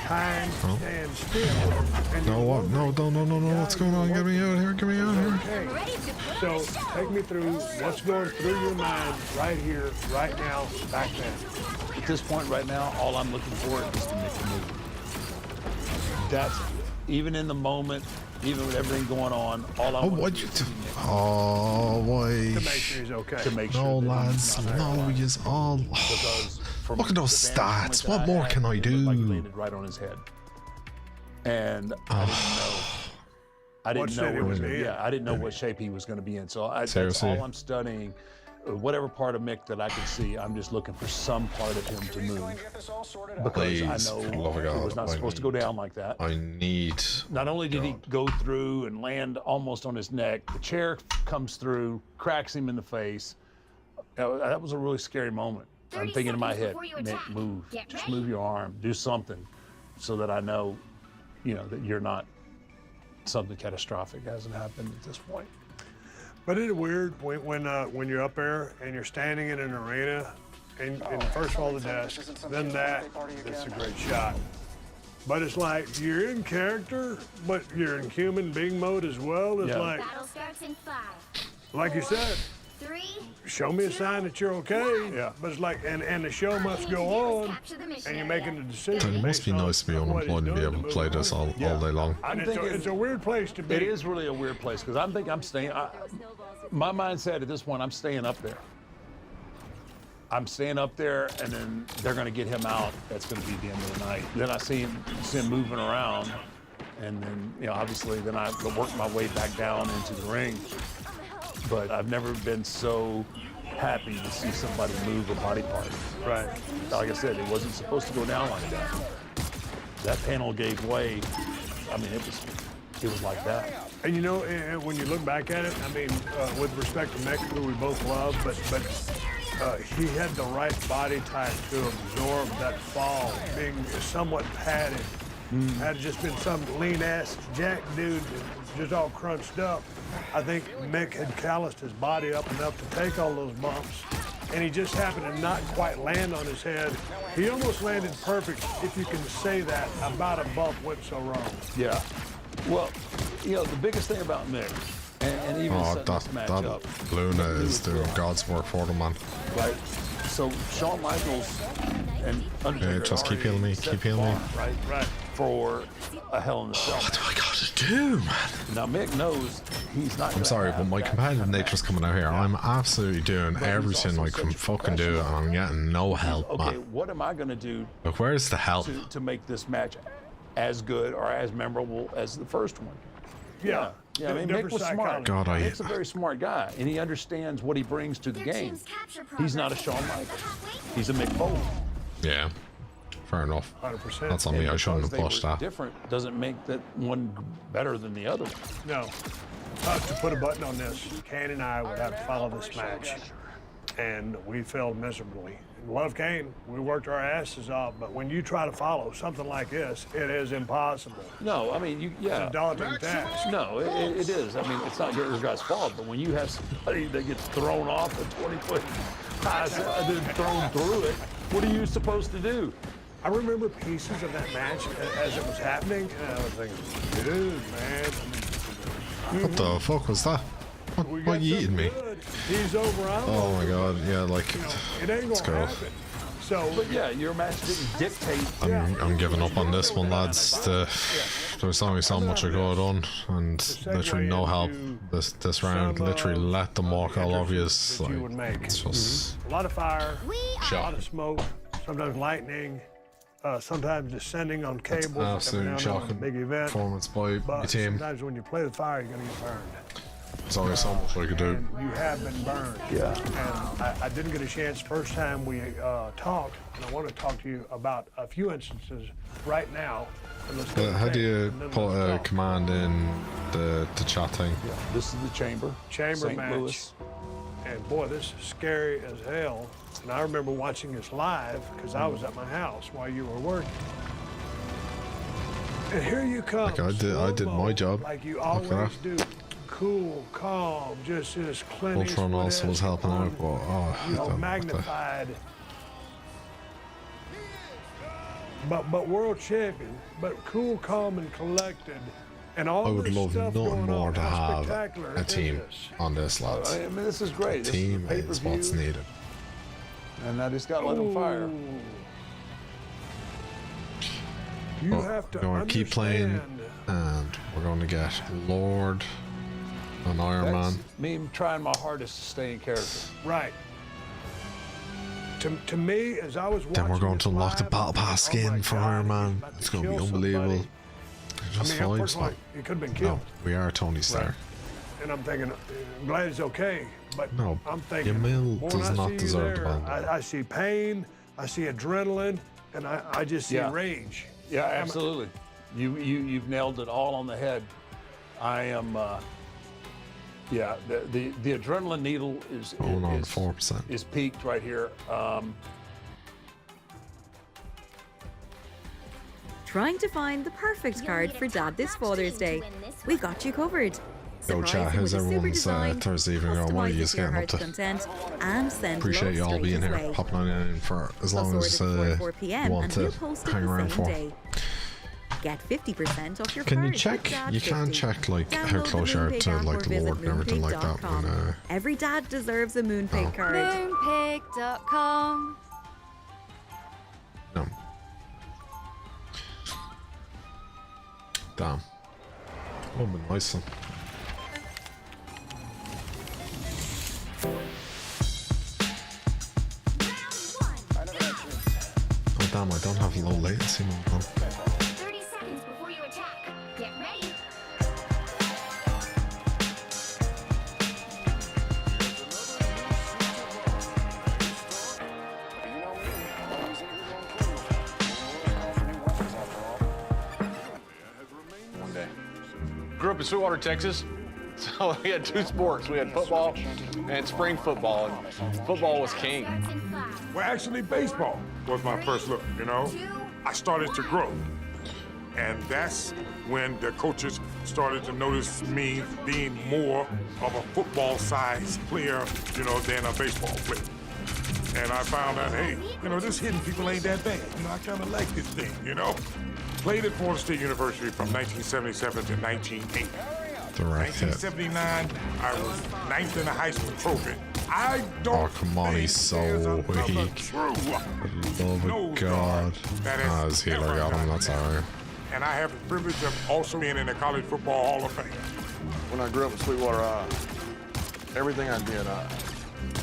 Time stands still. And No, you what? look No. What's going on? Get me out of here. Get me out of here. okay. Ready to put on So a show. take me through what's going through your mind right here, right now, back then. At this point right now, all I'm looking for is to make a move. That's even in the moment, even with everything going on, all I Oh, want what to you do do? is Oh, To why? make sure he's okay. to make sure No, that lads. he's not No, paralyzed. he's all. Because from Look at those the vantage point stats. that What I more had, can I it looked like he do? landed right on his head, and I didn't know. I What didn't state he know. was in. Yeah, I didn't know what shape he was going to be in. So that's Seriously. all I'm studying. Whatever part of Mick that I can see, I'm just looking for some part of him to move because Please, I for the know love of it God, was not I supposed to go down like that. I need. Not only did he go through and land almost on his neck, the chair comes through, cracks him in the face. That was a really scary moment. I'm 30 thinking in my seconds head, before you Mick, attack. move. Get Just ready. move your arm. Do something so that I know, that you're not something catastrophic hasn't happened at this point. But it's weird when you're up there and you're standing in an arena, and first of all the desk, then that's a great shot. But it's like you're in character, but you're in human being mode as well. It's Yeah. like Battle starts in 5, you said, 3. show me a sign that you're okay. Yeah. But it's like, and the show must go on, and you're making a decision. It must be based on nice to be what he's unemployed and be doing able to move play this on. all day long. I'm And thinking it's a weird place to be. it is really a weird place because I'm staying. My mindset at this point, I'm staying up there. I'm staying up there, and then they're going to get him out. That's going to be the end of the night. Then I see him moving around, and then obviously, then I work my way back down into the ring. But I've never been so happy to see somebody move a body part. Right. Like I said, it wasn't supposed to go down like that. That panel gave way. I mean, it was like that. And when you look back at it, I mean, with respect to Mick, who we both love, but he had the right body type to absorb that fall, being somewhat padded. Had just been some lean-ass jack dude, just all crunched up. I think Mick had calloused his body up enough to take all those bumps, and he just happened to not quite land on his head. He almost landed perfect, if you can say that, about a bump went so wrong. Yeah. Well, the biggest thing about Mick, and even Oh, setting this match that up, Luna is doing God's work for the man. right? So Shawn Michaels and Undertaker just keep already healing me, set keep the healing me. bar, right? For a Hell in a Cell. What do I gotta do, man? Now Mick knows he's not. I'm sorry, but my competitive nature's coming out here. I'm absolutely doing everything I can fucking do, and I'm getting no help, Okay, man. what am I going to do Look, where's the help? to make this match as good or as memorable as the first one? Yeah, I mean, Mick Different was smart. psychology. God, Mick's a very smart guy, and he understands what he brings to the Their game. team's capture He's not a progress Shawn is Michaels. halfway He's a Mick Foley. Yeah, fair enough. 100%. That's on me. I shouldn't Because have they pushed were that. different doesn't make that one better than the other one. No. To put a button on this, Kane and I would have to follow this match, and we failed miserably. Love Kane, we worked our asses off, but when you try to follow something like this, it is impossible. No, I mean, It's a daunting task. No, it is. I mean, it's not your guy's fault, but when you have somebody that gets thrown off a 20-foot high and then thrown through it, what are you supposed to do? I remember pieces of that match as it was happening, and I was thinking, dude, man. What the fuck was that? We What got you eating something me? good. he's over. I'm Oh over. my god, yeah, like, You know, it ain't let's gonna go. happen. So, But yeah, your match didn't dictate. I'm giving up on this one, lads. There's only so much I could have done, and literally no help this round. Literally let them walk all over you. It's that you would like, make. it's just A lot of fire, We a lot of smoke, sometimes lightning, sometimes descending on cables. coming absolute down on a shocking big event. performance by your But team. sometimes when you play with fire, you're gonna get burned. There's only so much I could do. And you have been burned. Yeah. And I didn't get a chance first time we talked, and I want to talk to you about a few instances right now. And let's go How to do tape, you and then put let's a talk. command in the chat thing? Yeah, this is the chamber. Chamber St. match. Louis. And boy, this is scary as hell. And I remember watching this live because I was at my house while you were working. And here you come. Like, I did slow-mo, my job. Like you Look at always that. do. Cool, calm, just as Clint Ultron also was helping out, but oh, you know, what the- magnified. But world champion, but cool, calm, and collected, and all I would this love stuff nothing going more on. to How have spectacular a is team this? on this, lads. I mean, this is great. This Team is is the what's pay-per-view, needed. and I just got to let them fire. Ooh. You But have to we're going to keep playing, understand. and we're going to get Lord and Iron That's Man. me trying my hardest to stay in character. Right. To me, as I was watching Then we're going this to unlock the live, Battle I'm Pass thinking, skin oh my for God, Iron he's Man. about to It's going to be kill unbelievable. somebody. Just I mean, vibes, first of all, like. he could have been No, killed. we are Tony Stark. And I'm thinking, I'm glad he's okay. But No, I'm thinking, Yamil boy, does when I not see you deserve the there, ball. I see pain, I see adrenaline, and I just see Yeah. rage. Yeah, absolutely. You've nailed it all on the head. I am. Yeah, the adrenaline needle is Going on is, 4%. is peaked right here. Trying to find the perfect card for Dad this Father's Day? We got you covered. Yo, chat, Surprise him how's with a super everyone's design, Thursday evening going? What are customize you it to your getting up heart's to? content, and send Appreciate love you all straight being his here, way. popping on in for as long Plus as order before you 4 p.m. want and to we'll post it hang the around same for. day. Get 50% off your Can you card check? with Dad You can 50. check like how Download the close you are Moonpig to app like or the visit Lord and everything like that. moonpig.com. When Every dad deserves a Moonpig card. Moonpig.com. no. Damn. Would have been nice then. Oh damn, I don't have low latency mode on. 30 seconds before you attack. Get ready. One day. Grew up in Sweetwater, Texas. So we had two sports. We had football and spring football, and football was king. Starts in 5. Well, actually, baseball was my first look, you know. I started to grow. And that's when the coaches started to notice me being more of a football-sized player, you know, than a baseball player. And I found out, hey, you know, this hitting people ain't that bad. You know, I kind of like this thing, you know. Played at Florida State University from 1977 to 1980. Direct hit. 1979, I was 9th in the high school trophy. I don't Oh, come on, he's think so there's another weak. true Love of God. that has Ah, his healer ever got him, done that's that. alright. And I have the privilege of also being in the College Football Hall of Fame. When I grew up in Sweetwater, everything I did,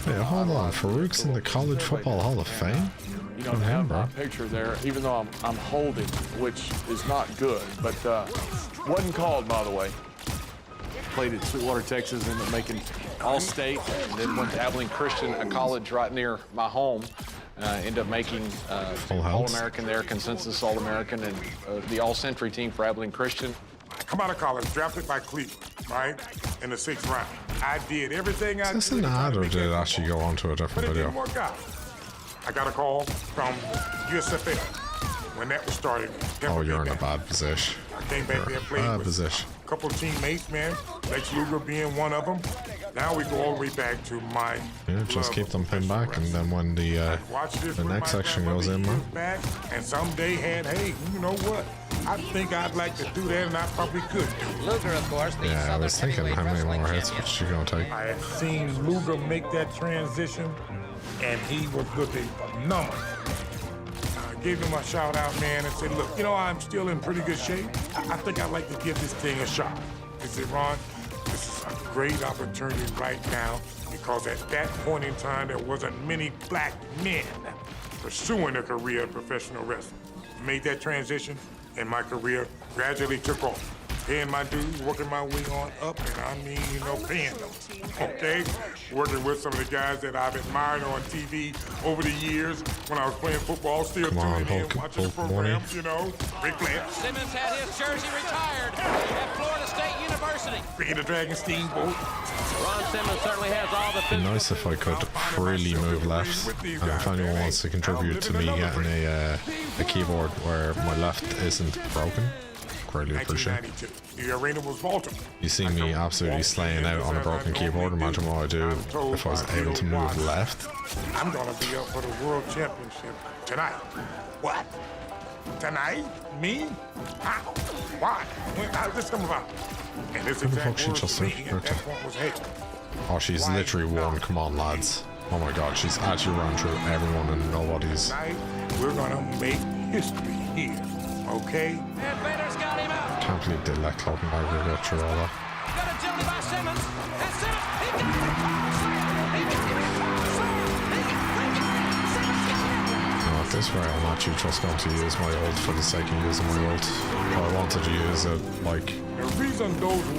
Hey, hold on, Farouk's in the College Football Hall of Fame? you know, to have my picture there, even though I'm holding, which is not good, but wasn't called, by the way. Played at Sweetwater, Texas, ended up making All-State, and then went to Abilene Christian, a college right near my home. Ended up making Full house. All-American there, consensus All-American, and the All-Century team for Abilene Christian. I come out of college, drafted by Cleveland, right, in the 6th round. I did everything I Is this did an to try ad to or make did it that actually football. go on to a But different it video? didn't work out. I got a call from USFL when that was started. Oh, you're in a bad position. I came back there and played Bad with position. a couple of teammates, man. Lex Luger being one of them. Now we go all the way back to my Yeah, just love keep of them pinned professional back, and wrestling. then when the Watched this with next my section goes grandmother in, man. years back, and someday had, hey, you know what? I think I'd like to do that, and I probably could. Luger, of course. Yeah, I was thinking how many more hits was she gonna take? I had seen Luger make that transition, and he was looking phenomenal. I gave him a shout out, man, and said, look, you know, I'm still in pretty good shape. I think I'd like to give this thing a shot. He said, Ron, this is a great opportunity right now, because at that point in time, there wasn't many black men pursuing a career in professional wrestling. Made that transition, and my career gradually took off. Paying my dues, working my way on up, and I mean, you know, paying them, okay? Working with some of the guys that I've admired on TV over the years when I was playing football, still tuning in, watching the programs, you know, Ric Flair. Simmons had his jersey retired at Florida State University. Being a Dragon Steamboat. Ron Simmons certainly has all the It'd be nice if I could freely move left, and if anyone wants to contribute to me getting a keyboard where my left isn't broken, greatly appreciate it. The arena was Baltimore. You see me absolutely slaying out on a broken keyboard. Imagine what I'd do if I was able to move left. I'm gonna be up for the World Championship tonight. What? Tonight? Me? How? Why? How did this come about? And this exact word for me at that point was hate. Oh, she's literally won. Come on, lads. Oh my god, she's actually run through everyone and nobody's. Tonight, we're gonna make history here, okay? And Vader's got him out. Can't believe they let Clopenberger go through all that. Got agility by Simmons. And Simmons, he got it. At this rate, I'm actually just going to use my ult for the sake of using my ult. But I wanted to use it, like,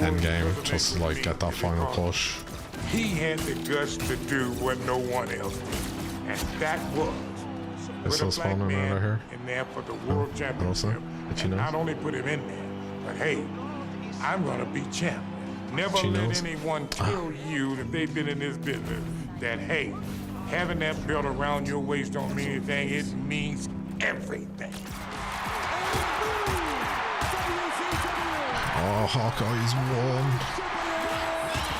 end game, just to, like, get that final push. He had the guts to do what no one else did, and that was Is still spawning out of here? in there for the World Championship. And not only put him in there, but hey, I'm gonna be champ. Never let anyone tell you that they've been in this business that hey, having that belt around your waist don't mean anything. It means everything. Oh, Hawkeye's won.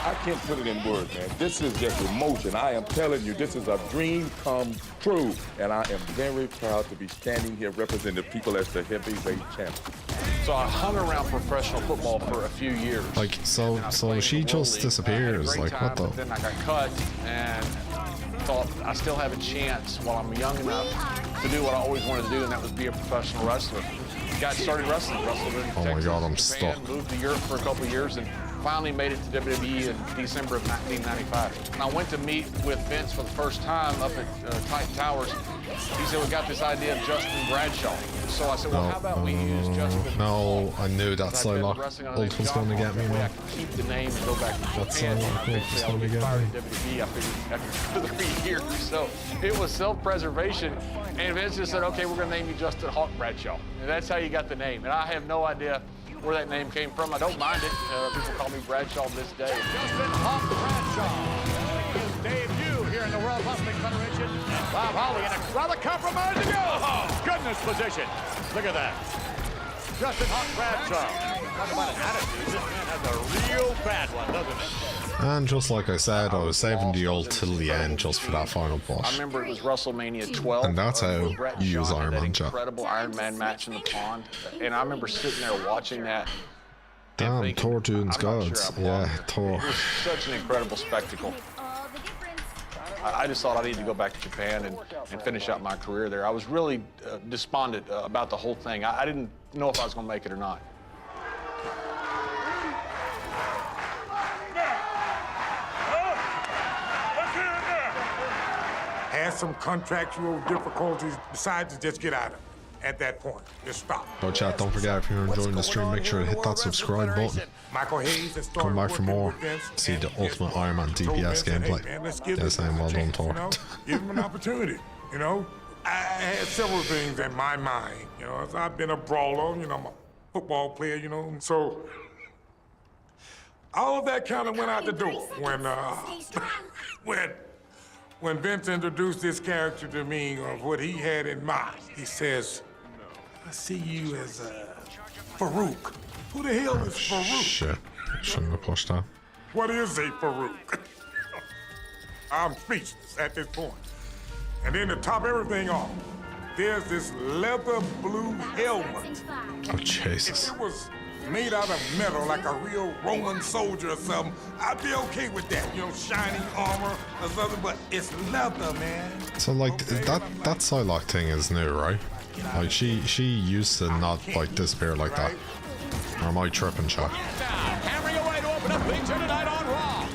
I can't put it in words, man. This is just emotion. I am telling you, this is a dream come true. And I am very proud to be standing here representing the people as the heavyweight champion. So I hung around professional football for a few years. Like, so she just disappears. Like, what the? Then I got cut and thought I still have a chance while I'm young enough to do what I always wanted to do, and that was be a professional wrestler. Started wrestling, wrestled in Texas, my God, I'm Japan, stuck. moved to Europe for a couple of years, and finally made it to WWE in December of 1995. And I went to meet with Vince for the first time up at Titan Towers. He said, we got this idea of Justin Bradshaw. So I said, well, how about we use Justin? No, I knew that Psylocke ult was going to get me, man. Keep the name and go back to That Japan. Psylocke ult was going to get me. WWE, I figured after 3 years. So it was self-preservation. And Vince just said, okay, we're going to name you Justin Hawk Bradshaw. And that's how you got the name. And I have no idea where that name came from. I don't mind it. People call me Bradshaw to this day. Justin Hawk Bradshaw. His debut here in the World Wrestling Federation. Bob Holly in a rather compromising goodness position. Look at that. Justin Hawk Bradshaw. Talk about an attitude. This man has a real bad one, doesn't it? And just like I said, I was saving the ult till the end just for that final I push. remember it was WrestleMania 12. And that's how Brett you use Shaw Iron had Man that chat. incredible Iron Man match in the pond. And I remember sitting there watching that. Damn, thinking, Thor doing I'm not gods. sure I Yeah, belong. Thor. It was such an incredible spectacle. I just thought I needed to go back to Japan and finish out my career there. I was really despondent about the whole thing. I didn't know if I was going to make it or not. Had some contractual difficulties, decided to just get out of it at that point. Just stop. Oh, chat, don't forget if you're enjoying the stream, make sure to hit that subscribe button. Michael Hayes has Come back for more. See the Ultimate Iron Man DPS gameplay. Yes, I'm well done, Thor. Give him an opportunity, you know? I had several things in my mind, you know. I've been a brawler, you know, I'm a football player, you know, so all of that kind of went out the door when Vince introduced this character to me of what he had in mind. He says, I see you as Farouk. Who the hell is Farouk? Shit, shouldn't have pushed that. What is a Farouk? I'm speechless at this point. And then to top everything off, there's this leather blue helmet. Oh, Jesus. If it was made out of metal like a real Roman soldier or something, I'd be okay with that. You know, shining armor or something, but it's leather, man. So like that Psylocke thing is new, right? Like she used to not like disappear like that. Or am I tripping, Chuck? Hammering away to open up things here tonight on Raw.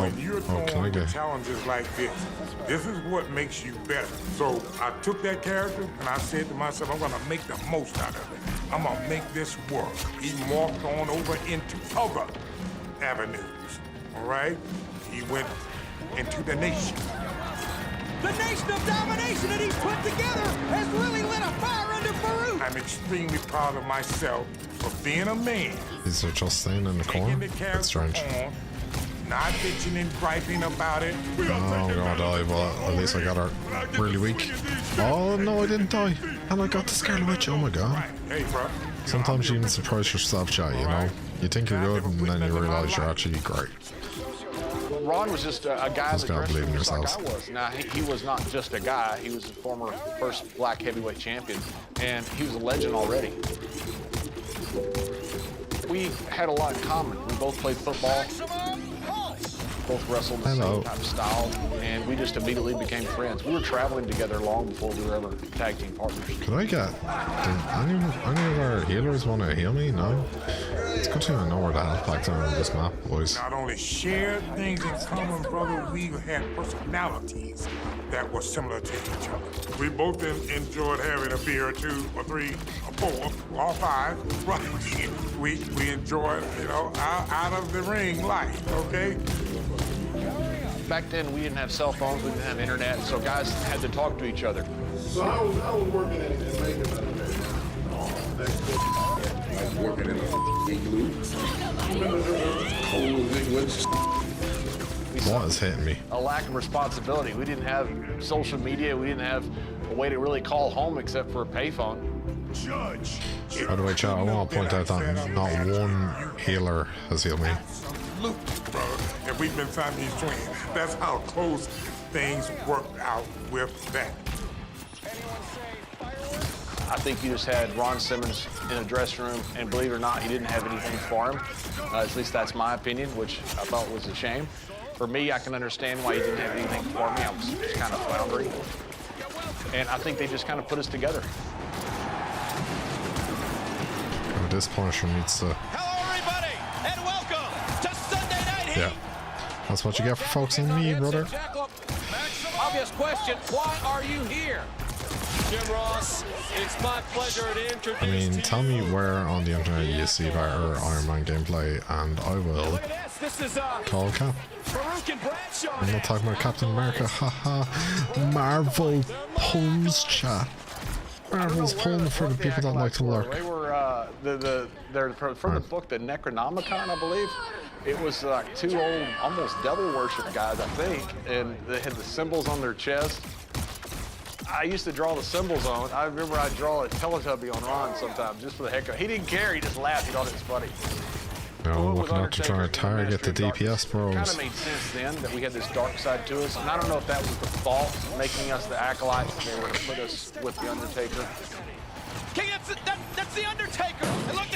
When you're can I throwing get challenges like this is what makes you better. So I took that character and I said to myself, I'm gonna make the most out of it. I'm gonna make this work. He morphed on over into other avenues, all right? He went into the nation. The nation of domination that he's put together has really lit a fire under Farouk. I'm extremely proud of myself for being a man. These are just staying in the corner? That's strange. Not bitching and griping about it. Oh, I'm gonna die, but at least I got her really weak. Oh no, I didn't die. And I got the Scarlet Witch, oh my god. Hey, bro. Sometimes you even surprise yourself, chat, you know? You think you're good and then you realize you're actually great. Ron was just a guy Just that gotta believe in dressed like yourselves. I was. Now, he was not just a guy. He was the former first black heavyweight champion, and he was a legend already. We had a lot in common. We both played football, both wrestled the same type of style, and we just immediately became friends. We were traveling together long before we were ever tag team partners. Could I get... Did any of our healers want to heal me? No? It's good to know where the health packs are on this map, boys. Not only shared things in common, brother, we had personalities that were similar to each other. We both enjoyed having a beer or two or three or four or five. Right? We enjoyed, you know, out of the ring life, okay? Back then, we didn't have cell phones, we didn't have internet, so guys had to talk to each other. So how was working in making Working in a igloo. Cold as English. What is hitting me? A lack of responsibility. We didn't have social media. We didn't have a way to really call home except for a payphone. Judge. By the way, chat, I want to point out that not one healer has healed me. Absolutely, brother. And we've been Siamese twins. That's how close things worked out with that. I think you just had Ron Simmons in a dressing room, and believe it or not, he didn't have anything for him. At least that's my opinion, which I thought was a shame. For me, I can understand why he didn't have anything for me. I was just kind of floundering. And I think they just kind of put us together. Oh, this Punisher needs to... Hello, everybody, and welcome to Sunday Night Heat. Yeah. That's what you get for focusing on me, brother. Obvious question, why are you here? Jim Ross, it's my pleasure to introduce I mean, tell me where on the internet you see better Iron Man gameplay, and I will call cap. I'm not talking about Captain America, haha. Marvel puns, chat. Marvel's pun for the people that like to lurk. They were, they're from the book, the Necronomicon, I believe. It was like two old, almost devil worship guys, I think, and they had the symbols on their chest. I used to draw the symbols on. I remember I'd draw a Teletubby on Ron sometimes, just for the heck of it. He didn't care, he just laughed, he thought it was funny. No, I'm looking out to try and target the DPS bros. It kind of made sense then that we had this dark side to us, and I don't know if that was the fault, making us the acolytes. They were to put us with the Undertaker. King, that's the Undertaker. And look,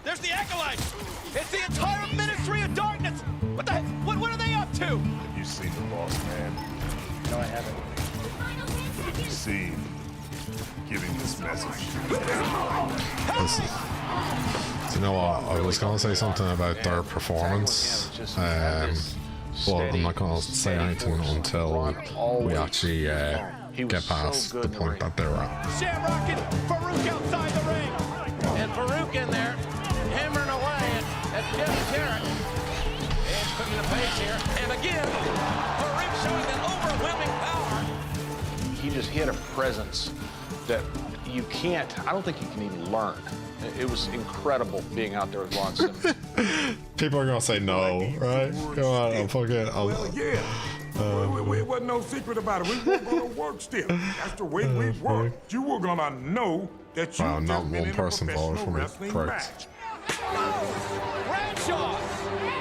there's the acolytes. It's the entire Ministry of Darkness. What the heck? What are they up to? Have you seen the boss man? No, I haven't. What have you seen? Giving this message. Listen, you know what? I was gonna say something about their performance, but I'm not gonna say anything until we actually get past the point that they're at. Shamrock and Farouk outside the ring. And Farouk in there, hammering away at Jeff Jarrett. And putting the pace here. And again, Farouk showing that overwhelming power. He had a presence that you can't, I don't think you can even learn. It was incredible being out there with Ron Simmons. People are gonna say no, right? Come on, I'll fucking. It wasn't no secret about it. We were gonna work still. That's the way we worked. You were gonna know that you not just been one in person a voted for me. wrestling Correct. match. Bradshaw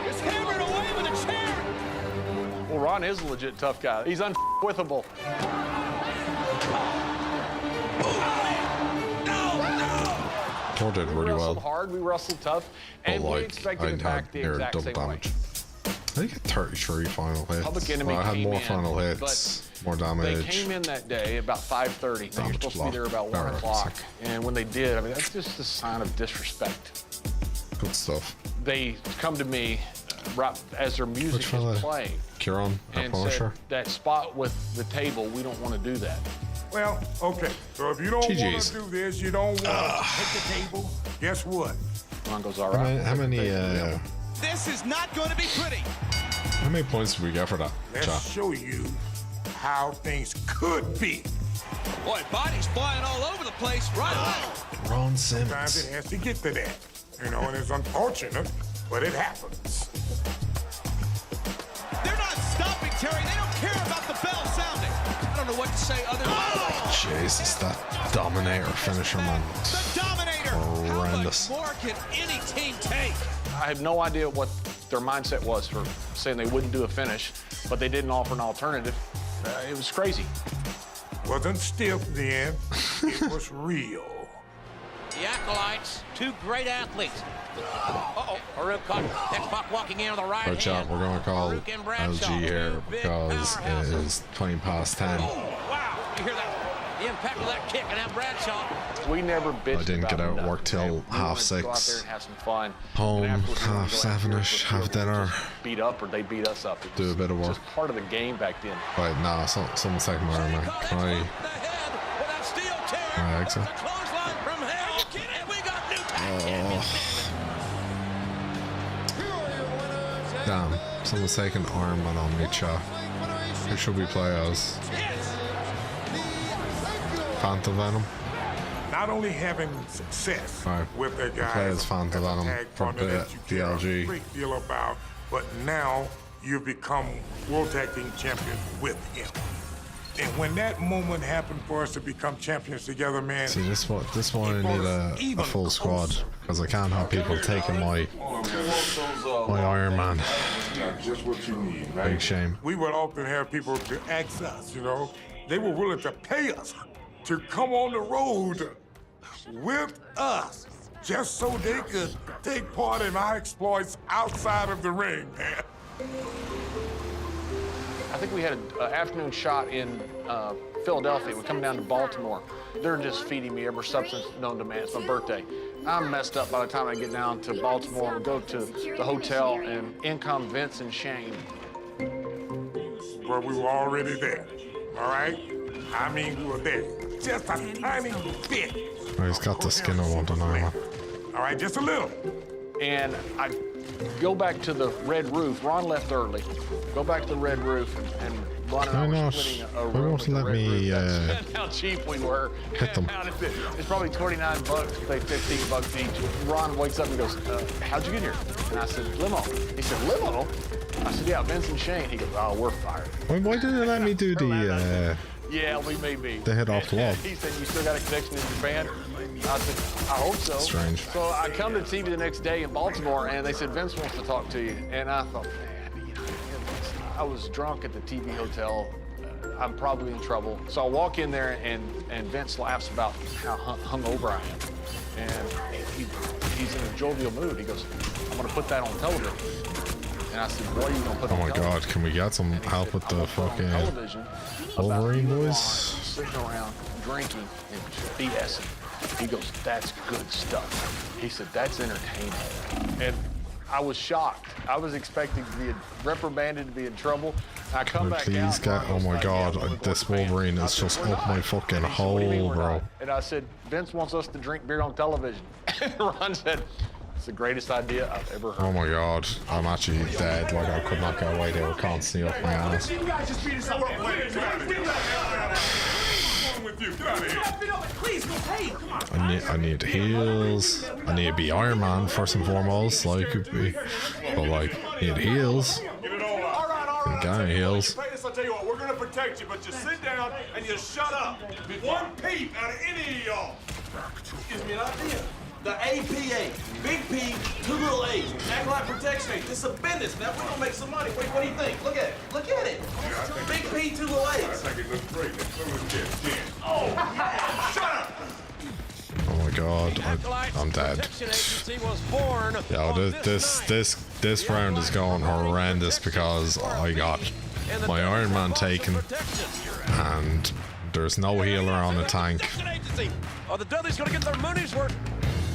is hammered away with a chair. Well, Ron is a legit tough guy. He's unwithable. Thor did really wrestled well. hard, we wrestled tough, and we expected to back the exact double same damage. way. I think 33 final hits. Public Enemy well, I had came more in, final hits, more damage. They came in that day about 5:30. They were supposed to be there about 1 o'clock. And when they did, I mean, that's just a sign of disrespect. Good stuff. They come to me right as their music is playing. Kieran, and Punisher. said, that spot with the table, we don't want to do that. Well, okay. So if you don't want GG's. to do this, you don't want to take the table, guess what? Ron goes, all right. How many This is not going to be pretty. how many points did we get for that? Let's Chat? show you how things could be. Boy, bodies flying all over the place right away. Ron Sometimes Simmons. it has to get to that, you know, and it's unfortunate, but it happens. They're not stopping, Terry. They don't care about the bell sounding. I don't know what to say other than Jesus, that Dominator finisher, man. the Dominator. Horrendous. How much more can any team take? I have no idea what their mindset was for saying they wouldn't do a finish, but they didn't offer an alternative. It was crazy. Wasn't stiff then, it was real. The Acolytes, two great athletes. Uh-oh, Farouk caught X-Pac walking in on the right Right, chat, hand. we're going to call Farouk and Bradshaw, LG here two big because it powerhouses. is 20 past 10. Wow, you hear that? The impact of that kick, and now Bradshaw. We never bitched I didn't about get out of nothing, work till man. We half wanted to go out 6. there and have some fun. Home, And afterwards, we wanted half to go out there 7-ish, with have just dinner. Beat up, or they beat us up. It Do a was bit of work. just part of the game back then. Right, nah, someone's taking my arm, man. Can I exit? Clothesline from hell, and we got new tag champions. Damn, someone's taking Iron Man on me, chat. Who should we play as? Phantom Venom? Not only having success Right. with their guys, Play as Phantom as a Venom tag for partner that you care a DLG. great deal about, but now you've become World Tag Team Champions with him. And when that moment happened for us to become champions together, man. See, this one I need a full squad because I can't have people taking my Iron Man. Just what you need, Big shame. We would often have people to ask us, you know, they were willing to pay us to come on the road with us just so they could take part in our exploits outside of the ring, man. I think we had an afternoon shot in Philadelphia. We're coming down to Baltimore. They're just feeding me every substance known to man. It's my birthday. I'm messed up by the time I get down to Baltimore and go to the hotel, and in come Vince and Shane. Well, we were already there, all right? I mean, we were there. Just a tiny bit. Oh, he's got the skin I want on Iron Man. All right, just a little. And I go back to the Red Roof. Ron left early. Go back to the Red Roof, and Ron and I were splitting a Why room. won't you let me That's how cheap we were. hit them? It's probably 29 bucks, pay 15 bucks each. Ron wakes up and goes, how'd you get here? And I said, limo. He said, limo? I said, yeah, Vince and Shane. He goes, oh, we're fired. Why didn't you let me do the Yeah, we may be. the hit off the wall? He said, you still got a connection in Japan? I said, I hope so. Strange. So I come to TV the next day in Baltimore, and they said, Vince wants to talk to you. And I thought, man, I was drunk at the TV hotel. I'm probably in trouble. So I walk in there, and Vince laughs about how hungover I am. And he's in a jovial mood. He goes, I'm going to put that on television. And I said, what are you going to put on television? Oh my god, can we get some help with the fucking Wolverine boys? Sitting around drinking and BSing. He goes, that's good stuff. He said, that's entertaining. And I was shocked. I was expecting to be reprimanded, to be in trouble. I come back Please out. get, oh my god, this Wolverine is just up my fucking hole, bro. And I said, Vince wants us to drink beer on television. And Ron said, it's the greatest idea I've ever heard. Oh my god, I'm actually dead. Like, I could not get away. They were constantly up my ass. I need heals. I need to be Iron Man first and foremost. Like, but like, need heals. Got any heals? I'll tell you what, we're gonna protect you, but you sit down and you shut up. One peep out of any of y'all. Gives me an idea. The APA, Big P, two little A's, Acolyte Protection Aid. This is a business, man. We're gonna make some money. What do you think? Look at it. Look at it. Big P, two little A's. I think it looks great. Let's go with this. Oh, shut up. Oh my god, I'm dead. Yo, this round is going horrendous because I got my Iron Man taken, and there's no healer on the tank.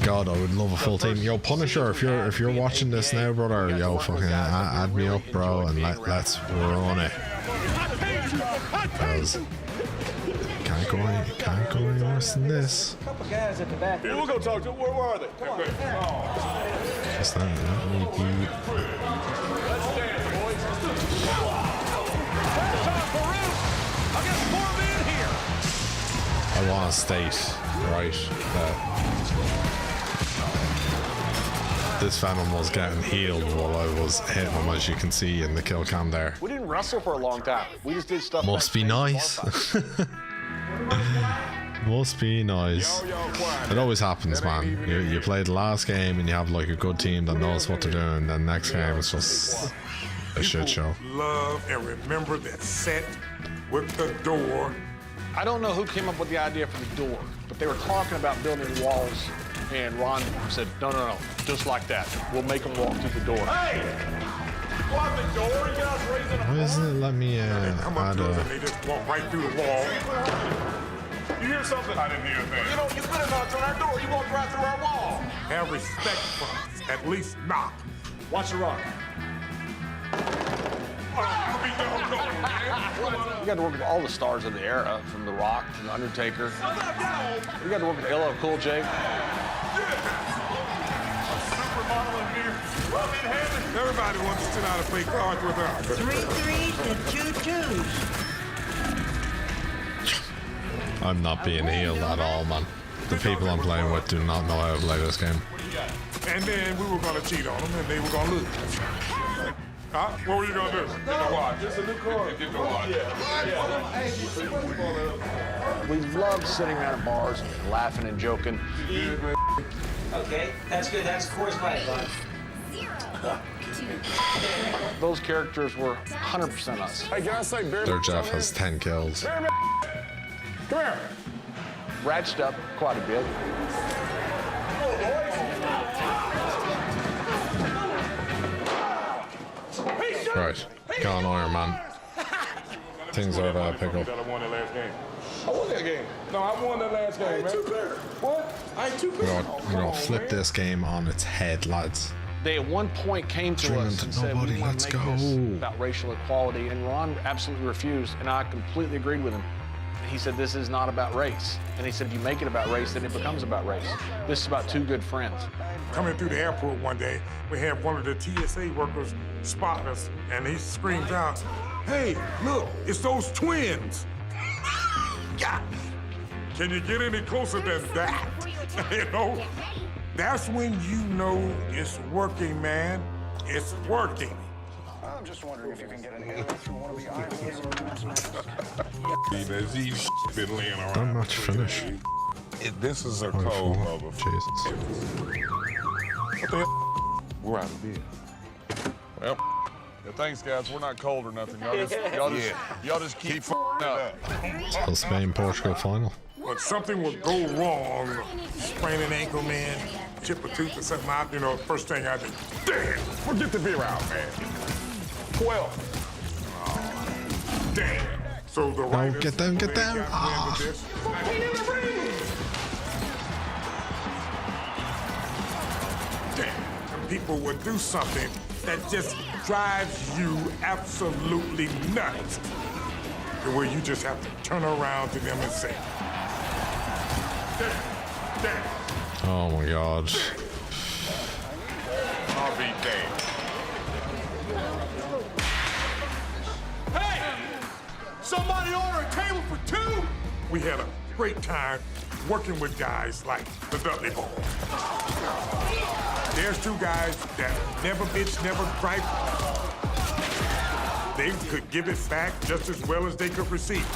God, I would love a full team. Yo, Punisher, if you're watching this now, brother, yo, fucking add me up, bro, and let's run it. Because can't go any worse than this. We'll go talk to them. Where are they? Come on. Just let me be. I want to state, right, that this Venom was getting healed while I was hitting him, as you can see in the kill cam there. We didn't wrestle for a long time. We just did stuff. Must be nice. Must be nice. It always happens, man. You play the last game and you have like a good team that knows what they're doing, then next game it's just a shit show. Love and remember that set with the door. I don't know who came up with the idea for the door, but they were talking about building walls, and Ron said, no, just like that. We'll make them walk through the door. Hey! What the door? You guys raising a Why doesn't it let me come up to us and they just walk right through the wall. You hear something? I didn't hear a thing. You know, you could have knocked on our door. You walked right through our wall. Have respect for us. At least knock. Watch the rock. We got to work with all the stars of the era, from The Rock to The Undertaker. We got to work with LL Cool J. Everybody wants to sit out and play cards with us. 3 3s and 2 2s. I'm not being healed at all, man. The people I'm playing with do not know how to play this game. And then we were going to cheat on them and they were going to lose. Huh? What were you going to do? Get the watch. Just a new card. Get the watch. We love sitting around at bars and laughing and joking. Okay, that's good. That's Coors Light, Ron. Those characters were 100% us. Hey, can I say Bear? Their Jeff has 10 kills. Come here. Ratcheted up quite a bit. Right, go on, Iron Man. Things are to pick up. I won that last game. I won that game. No, I won that last game, man. What? I ain't too bad. We're gonna flip this game on its head, lads. They at one point came to us and said, we want to make this about racial equality, and Ron absolutely refused, and I completely agreed with him. And he said, this is not about race. And he said, if you make it about race, then it becomes about race. This is about two good friends. Coming through the airport one day, we had one of the TSA workers spot us, and he screams out, "Hey, look, it's those twins." God, can you get any closer than that? You know, that's when you know it's working, man. It's working. I'm just wondering if you can get an arrow through one of the irons. He's been laying around. Don't match finish. This is a code of a Jesus. What the hell? We're out of beer. Well, yeah, thanks, guys. We're not cold or nothing. Y'all just keep f***ing up. Still Spain-Portugal final. When something would go wrong, sprain an ankle, man, chip a tooth or something out, you know, first thing I do, damn, forget the beer out, man. 12. Oh, damn. So the No, get down, get down. Damn. People would do something that just drives you absolutely nuts. To where you just have to turn around to them and say, damn. Oh my god. I'll be damned. Hey! Somebody order a table for 2? We had a great time working with guys like the Dudley Boys. There's 2 guys that never bitch, never gripe. They could give it back just as well as they could receive.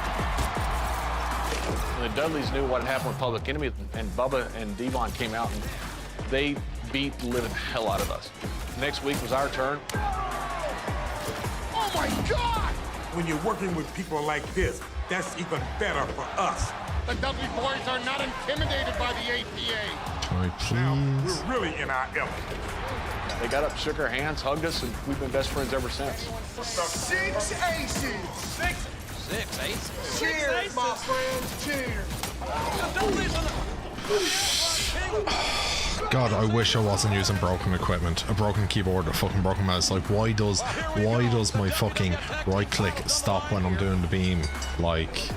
And the Dudleys knew what had happened with Public Enemy, and Bubba and Devon came out and they beat the living hell out of us. Next week was our turn. Oh my God! When you're working with people like this, that's even better for us. The Dudley boys are not intimidated by the APA. Can I please? We're really in our element. They got up, shook our hands, hugged us, and we've been best friends ever since. 6 aces. 6 aces. Cheers, my friends. Cheers. God, I wish I wasn't using broken equipment, a broken keyboard, a fucking broken mouse. Like, why does my fucking right click stop when I'm doing the beam? Like,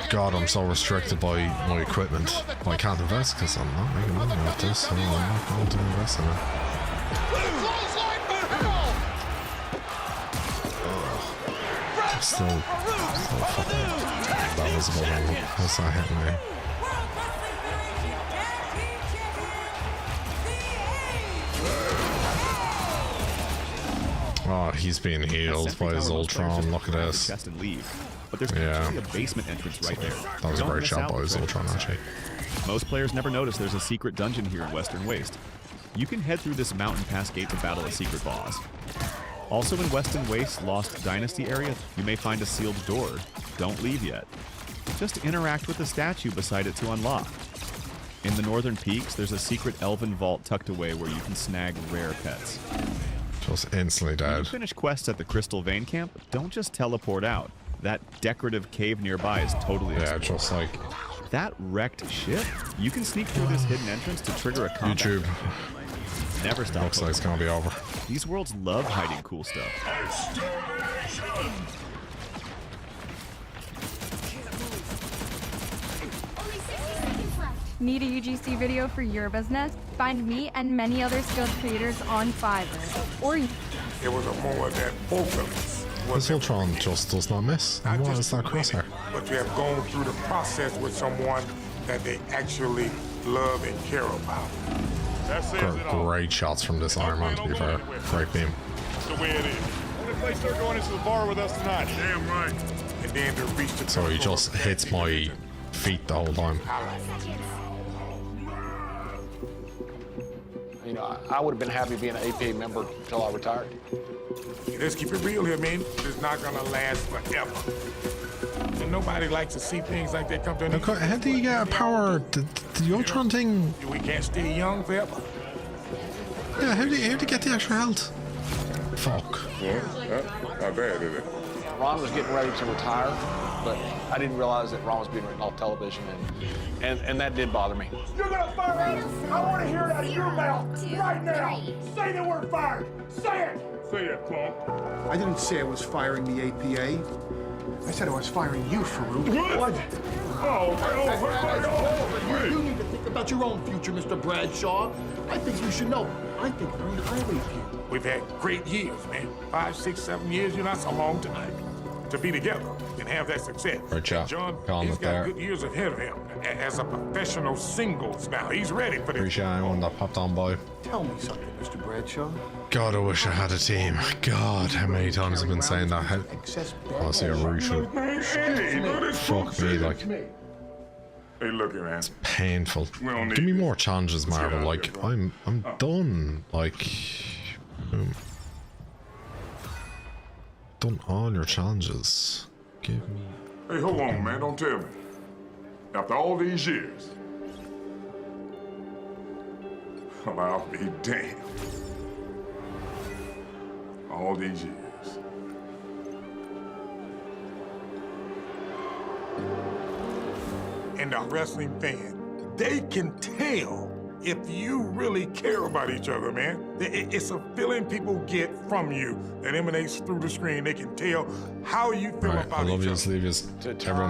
God, I'm so restricted by my equipment. I can't invest because I'm not making money off this, so I'm not going to invest in it. Still fucking. That was about it. That's not hitting me. Oh, he's being healed by his Ultron. Look at this. But there's actually a basement entrance right there. That was a great shot by his Ultron, actually. Most players never notice there's a secret dungeon here in Western Waste. You can head through this mountain pass gate to battle a secret boss. Also in Western Waste's Lost Dynasty area, you may find a sealed door. Don't leave yet. Just interact with the statue beside it to unlock. In the Northern Peaks, there's a secret elven vault tucked away where you can snag rare pets. Just instantly dead. When you finish quests at the Crystal Vein Camp, don't just teleport out. That decorative cave nearby is totally exposed. Just like that wrecked ship. You can sneak through this hidden entrance to trigger a combat. YouTube. Never stop. Looks like it's gonna be over. These worlds love hiding cool stuff. Need a UGC video for your business? Find me and many other skilled creators on Fiverr. Or it was a moment that both of us. This Ultron just does not miss. And what is that crosshair? But you have gone through the process with someone that they actually love and care about. Great shots from this Iron Man, to be fair. Great beam. That's the way it is. What if they start going into the bar with us tonight? Damn right. And then to reach the so he just hits my feet the whole time. You know, I would have been happy being an APA member until I retired. Let's keep it real here, man. It's not gonna last forever. And nobody likes to see things like that come to an end. How do you get power? The Ultron thing. We can't stay young forever. Yeah, how do you get the extra health? Fuck. Well, not bad, is it? Ron was getting ready to retire, but I didn't realize that Ron was being written off television, and that did bother me. You're gonna fire us? I want to hear it out of your mouth right now. Say the word fired. Say it. Say it, Plump. I didn't say I was firing the APA. I said I was firing you, Farouk. What? You need to think about your own future, Mr. Bradshaw. I think you should know. I think very highly of you. We've had great years, man. 5, 6, 7 years, that's a long time to be together and have that success. Right, John, he's got good years ahead of him as a professional singles now. He's ready for this. Appreciate anyone that popped on by. Tell me something, Mr. Bradshaw. God, I wish I had a team. God, how many times I've been saying that. Honestly, I really should. Fuck me, like. Hey, look, man. It's painful. Give me more challenges, Marvel. Like, I'm done. Like, boom. Done all your challenges. Give me. Hey, hold on, man. Don't tell me. After all these years, I'll be damned. All these years. And the wrestling fan, they can tell if you really care about each other, man. It's a feeling people get from you that emanates through the screen. They can tell how you feel about each other. I love you, Everyone